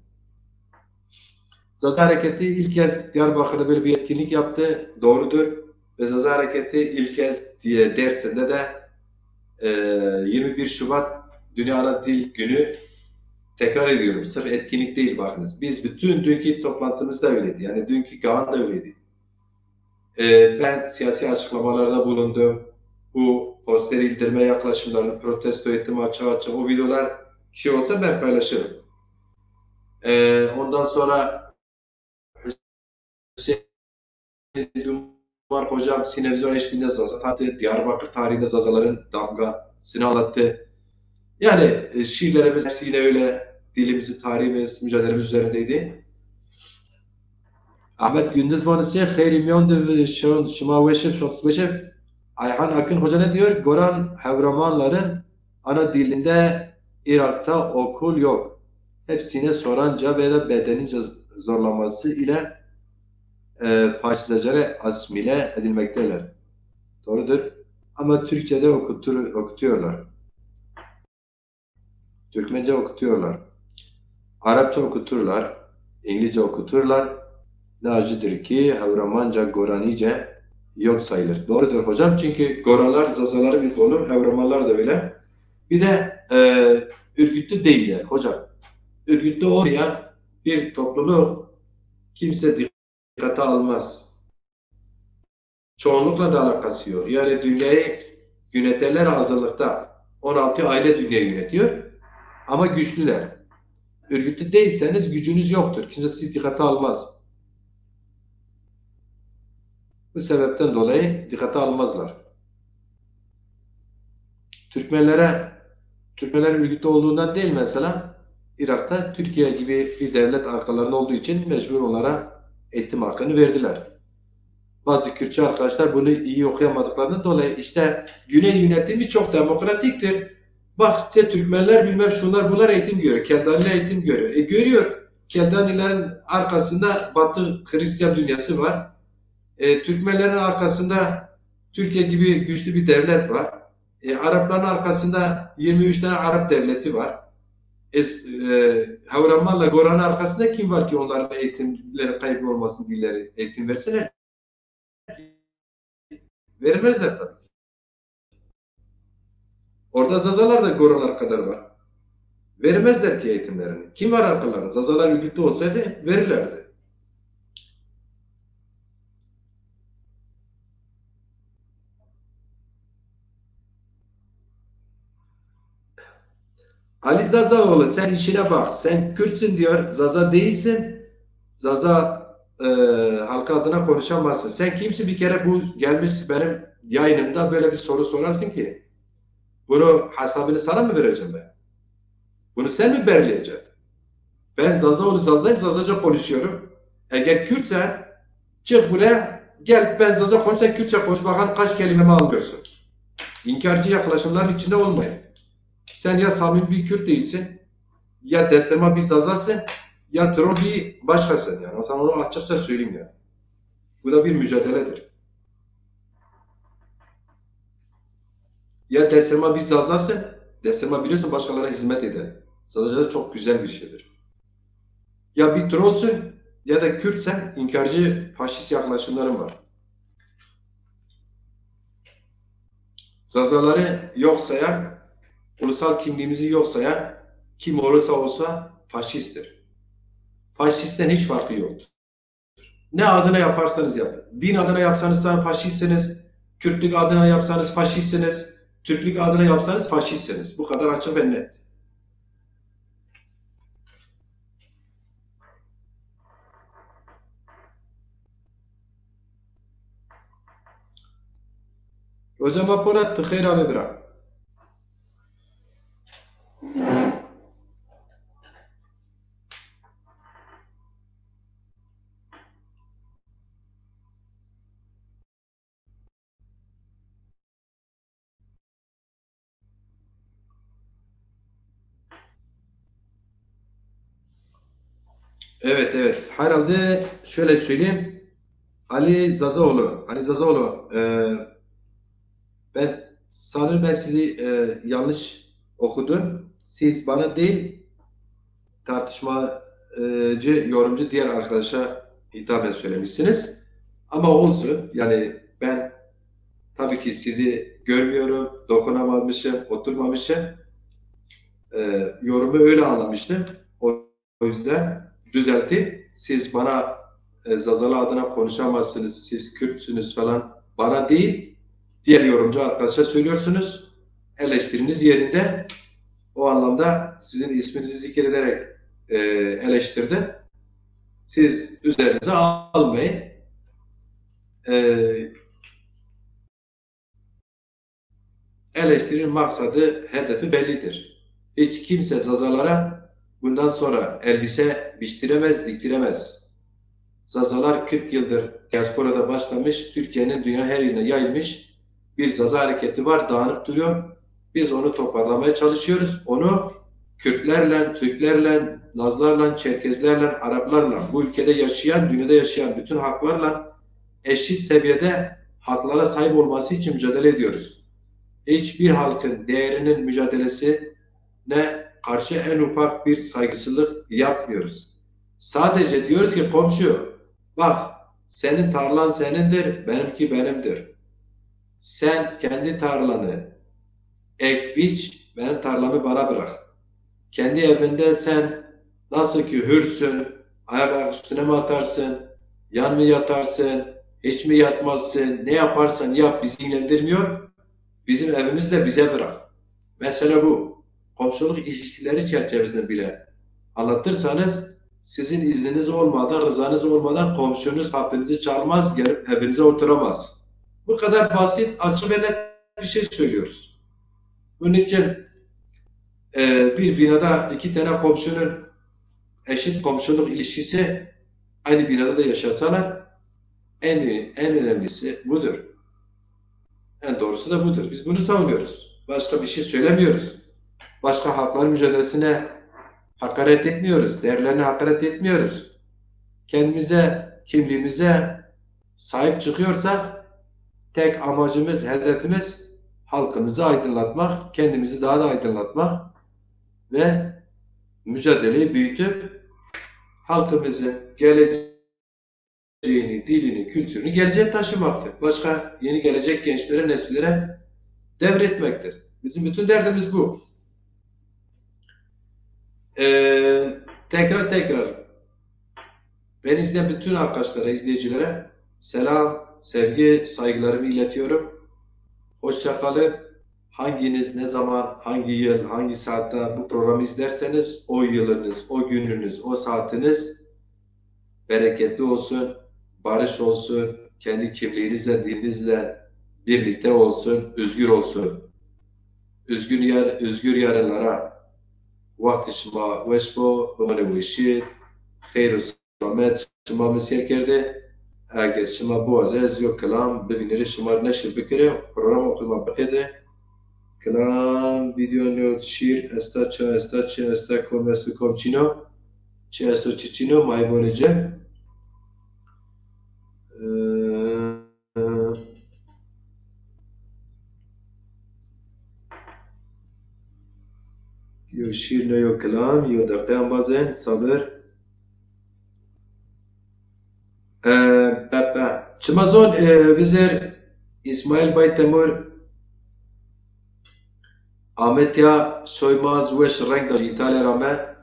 Speaker 1: Zaza Hareketi ilk kez Diyarbakır'da böyle bir etkinlik yaptı. Doğrudur. Ve Zaza Hareketi ilk kez Dersim'de de 21 Şubat Dünya Ana Dil Günü, tekrar ediyorum. Sırf etkinlik değil bakınız. Biz bütün dünkü toplantımızda öyleydi. Yani dünkü Kaan da öyleydi. Ben siyasi açıklamalarda bulundum. Bu poster indirme yaklaşımlarını protesto ettim açık açık. O videolar şey olsa ben paylaşırım. Ondan sonra Hüseyin Dumar hocam Sinevizyon eşliğinde Zaza tahtı, Diyarbakır tarihinde Zazaların damgasını anlattı. Yani şiirlerimiz hepsi yine öyle dilimizi, tarihimiz, mücadelemiz üzerindeydi. Ahmet Gündüz Vanisi, Kheyri Miyon Şıma Veşif, Şots Veşif. Ayhan Akın Hoca ne diyor? Goran Havramanların ana dilinde Irak'ta okul yok. Hepsine soranca ve de bedenin zorlaması ile faşizlere asimile edilmekteler. Doğrudur. Ama Türkçe'de okutuyorlar. Türkmence okutuyorlar. Arapça okuturlar. İngilizce okuturlar. Ne acıdır ki Havramanca, Goranice yok sayılır. Doğrudur hocam. Çünkü Goralar, Zazaları bir konu. Havramanlar da öyle. Bir de örgütlü değiller hocam. Örgütlü olmayan bir topluluk kimse dikkate almaz. Çoğunlukla da alakası yok. Yani dünyayı yönetenler hazırlıkta. 16 aile dünyayı yönetiyor. Ama güçlüler. Örgütlü değilseniz gücünüz yoktur. Kimse sizi dikkate almaz. Bu sebepten dolayı dikkate almazlar. Türkmenler örgütlü olduğundan değil mesela, Irak'ta Türkiye gibi bir devlet arkalarında olduğu için mecbur onlara eğitim hakkını verdiler. Bazı Kürtçü arkadaşlar bunu iyi okuyamadıklarından dolayı işte Güney yönetimi çok demokratiktir. Bak işte Türkmenler bilmem şunlar bunlar eğitim görüyor. Keldaniler eğitim görüyor. Görüyor. Keldanilerin arkasında Batı Hristiyan dünyası var. Türkmenlerin arkasında Türkiye gibi güçlü bir devlet var. Arapların arkasında 23 tane Arap devleti var. Havraman'la Goran'ın arkasında kim var ki onların eğitimleri kaybolmasın, dilleri eğitim verseler? Vermezler tabii. Orada Zazalar da Goranlar kadar var. Vermezler ki eğitimlerini. Kim var arkalarında? Zazalar örgütlü olsaydı verirlerdi. Ali Zazaoğlu sen işine bak. Sen Kürtsün diyor. Zaza değilsin. Zaza halka adına konuşamazsın. Sen kimsin bir kere bu gelmiş benim yayınımda böyle bir soru sorarsın ki bunu hesabını sana mı vereceğim ben? Bunu sen mi belirleyeceksin? Ben Zazaoğlu Zaza'yım, Zazaca konuşuyorum. Eğer Kürtsen çık buraya gel ben Zaza konuş sen Kürtçe konuş bakalım kaç kelimemi alıyorsun. İnkarcı yaklaşımların içinde olmayın. Sen ya samimi bir Kürt değilsin ya desema bir Zazasın ya troll bir başkasın yani. O zaman onu açıkça söyleyeyim yani. Bu da bir mücadeledir. Ya desema bir Zazasın, desema biliyorsun başkalarına hizmet eder. Zazaca çok güzel bir şeydir. Ya bir trollsün ya da Kürtsen inkarcı faşist yaklaşımların var. Zazaları yok sayan, ulusal kimliğimizi yok sayan kim olursa olsa faşisttir. Faşistten hiç farkı yoktur. Ne adına yaparsanız yapın. Din adına yapsanız faşistsiniz. Kürtlük adına yapsanız faşistsiniz. Türklük adına yapsanız faşistsiniz. Bu kadar açık ve net. Hocam aporat tıkayır abi bırak. Evet evet. Herhalde şöyle söyleyeyim. Ali Zazaoğlu. Ali Zazaoğlu. Ben sanırım ben sizi yanlış okudum. Siz bana değil tartışmacı, yorumcu diğer arkadaşa hitaben söylemişsiniz. Ama olsun. Yani ben tabii ki sizi görmüyorum, dokunamamışım, oturmamışım. Yorumu öyle anlamıştım. O yüzden düzelteyim. Siz bana Zazalı adına konuşamazsınız, siz Kürtsünüz falan. Bana değil, diğer yorumcu arkadaşa söylüyorsunuz. Eleştiriniz yerinde. O anlamda sizin isminizi zikrederek eleştirdi. Siz üzerinize almayın. Eleştirinin maksadı, hedefi bellidir. Hiç kimse Zazalara bundan sonra elbise biçtiremez, diktiremez. Zazalar 40 yıldır diasporada başlamış, Türkiye'nin dünya her yerine yayılmış bir Zaza hareketi var, dağınık duruyor. Biz onu toparlamaya çalışıyoruz. Onu Kürtlerle, Türklerle, Lazlarla, Çerkezlerle, Araplarla, bu ülkede yaşayan, dünyada yaşayan bütün haklarla eşit seviyede haklara sahip olması için mücadele ediyoruz. Hiçbir halkın değerinin mücadelesine karşı en ufak bir saygısızlık yapmıyoruz. Sadece diyoruz ki komşu, bak senin tarlan senindir, benimki benimdir. Sen kendi tarlanı ek biç, benim tarlamı bana bırak. Kendi evinde sen nasıl ki hürsün, ayak üstüne mi atarsın, yan mı yatarsın, hiç mi yatmazsın, ne yaparsan yap bizi ilgilendirmiyor. Bizim evimizi de bize bırak. Mesele bu. Komşuluk ilişkileri çerçevesinde bile anlatırsanız sizin izniniz olmadan, rızanız olmadan komşunuz kapınızı çalmaz, gelip evinize oturamaz. Bu kadar basit, açık ve net bir şey söylüyoruz. Bunun için bir binada iki tane komşunun eşit komşuluk ilişkisi aynı binada da yaşasalar en önemlisi budur. En doğrusu da budur. Biz bunu savunuyoruz. Başka bir şey söylemiyoruz. Başka halkların mücadelesine hakaret etmiyoruz. Değerlerine hakaret etmiyoruz. Kendimize, kimliğimize sahip çıkıyorsak tek amacımız, hedefimiz halkımızı aydınlatmak, kendimizi daha da aydınlatmak ve mücadeleyi büyütüp halkımızın geleceğini, dilini, kültürünü geleceğe taşımaktır. Başka yeni gelecek gençlere, nesillere devretmektir. Bizim bütün derdimiz bu. Tekrar beni izleyen bütün arkadaşlara, izleyicilere selam, sevgi, saygılarımı iletiyorum. Hoşça kalın. Hanginiz, ne zaman, hangi yıl, hangi saatte bu programı izlerseniz o yılınız, o gününüz, o saatiniz bereketli olsun, barış olsun, kendi kimliğinizle, dininizle birlikte olsun, özgür olsun. Özgür yarınlara vakti şıma veşbo, bana bu işi, hayır selamet şıma mesir kerdi. Eğer şıma bu aziz yok kelam, bibinleri şıma neşir bikire, program okuma bakede. Kelam video nöt şiir, esta komes ve komçino, esta çiçino, may böylece. Yo şiir ne yo kelam, yo dakikam bazen sabır. Çimazon vizer İsmail Bay Temur Ahmetya Soymaz weş renk da İtalya rame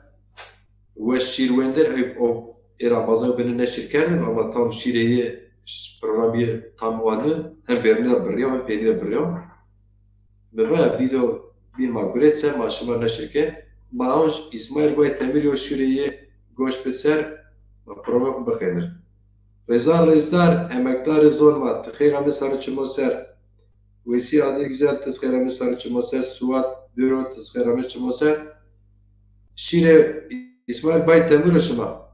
Speaker 1: weş şiir wendir o Ramazan beni neşir kerdim ama tam şiireyi programı tam olanı hem verimli de bırıyor hem peynir de bırıyor. Ve böyle video bir maguretse maşıma neşirke Maanj İsmail Bay Temur yo şiireyi goş beser programı bakhenir. Reza Rezdar emektar zorma tıkhirami sarıçımı ser Vesi adı güzel tıkhirami sarıçımı ser Suat Büro tıkhirami çımı ser Şire İsmail Bay Temur aşıma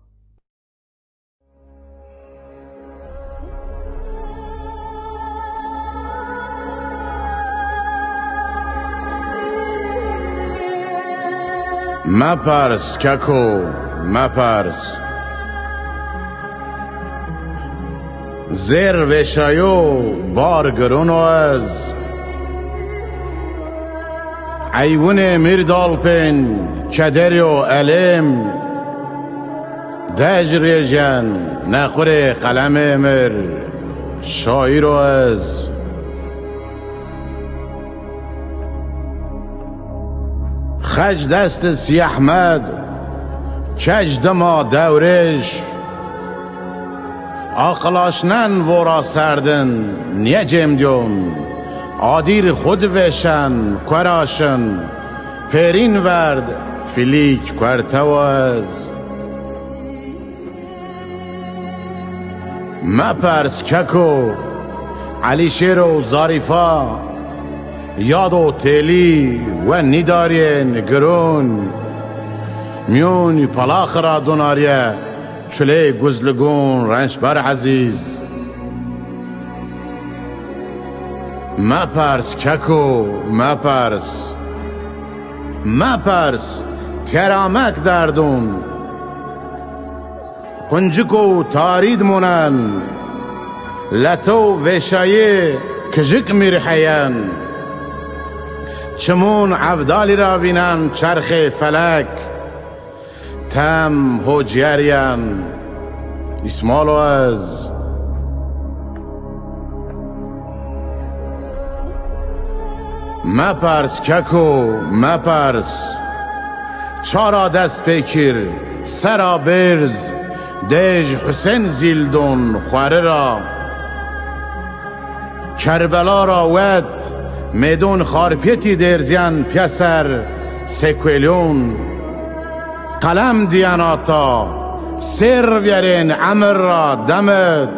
Speaker 2: Mapars kako mapars زر و شایو بار گرون و از عیون میردال پن کدر و علم دجر جن نخور قلم مر شاعر و از خج دست سی احمد کج دما دورش Aqlaşnan vora serdin niye cemdiyon Adir xud veşen kvaraşın Perin verd filik kvartavaz Mapers keko Ali Şero Zarifa Yado teli ve nidaryen gırun Miyon palakhra donariye چلی گزلگون رنش بر عزیز ما پرس ککو ما پرس ترامک دردون قنجکو تارید مونن لتو وشایه کجک میرحیان چمون عبدالی راوینن چرخ فلک تم هوجیریان اسمالو از مپرس ککو مپرس چارا دست پیکر سرا برز دیج حسین زیلدون خواره را کربلا را ود میدون خارپیتی درزیان پیسر سکویلیون قلم دیاناتا سر بیارین عمر را دمد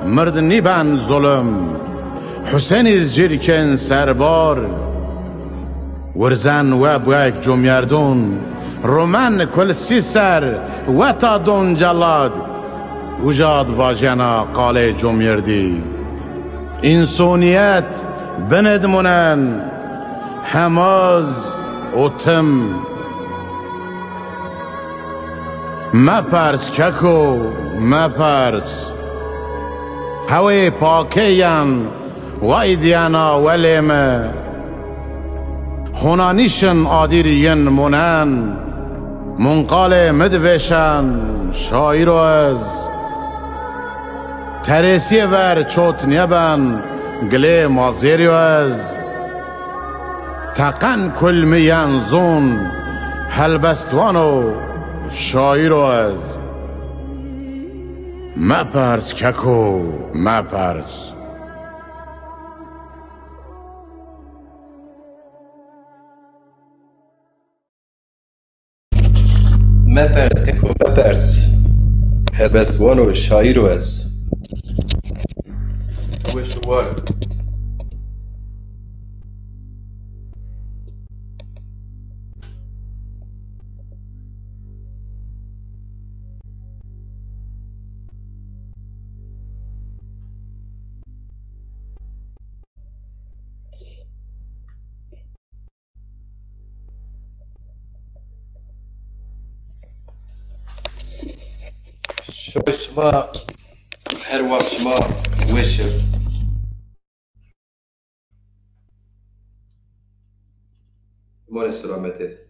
Speaker 2: مرد نیبن ظلم حسین از جرکن سربار ورزن و بویک جمعردون رومن کل سی سر و تا دون جلاد وجاد واجنا قاله جمعردی انسانیت بندمونن هماز و تم مپرس ککو مپرس هوی پاکیان و ایدیانا ولیم هنانیشن آدیرین منن منقال مدوشن شاعر از ترسی ور چوت نیبن گلی مازیری از تقن کل میان زون هلبستوانو شاعر از مپرس ککو مپرس
Speaker 1: مپرس ککو مپرس هربسوان و شاعر و از وشوار شما her vakt şma weşir Mare selamete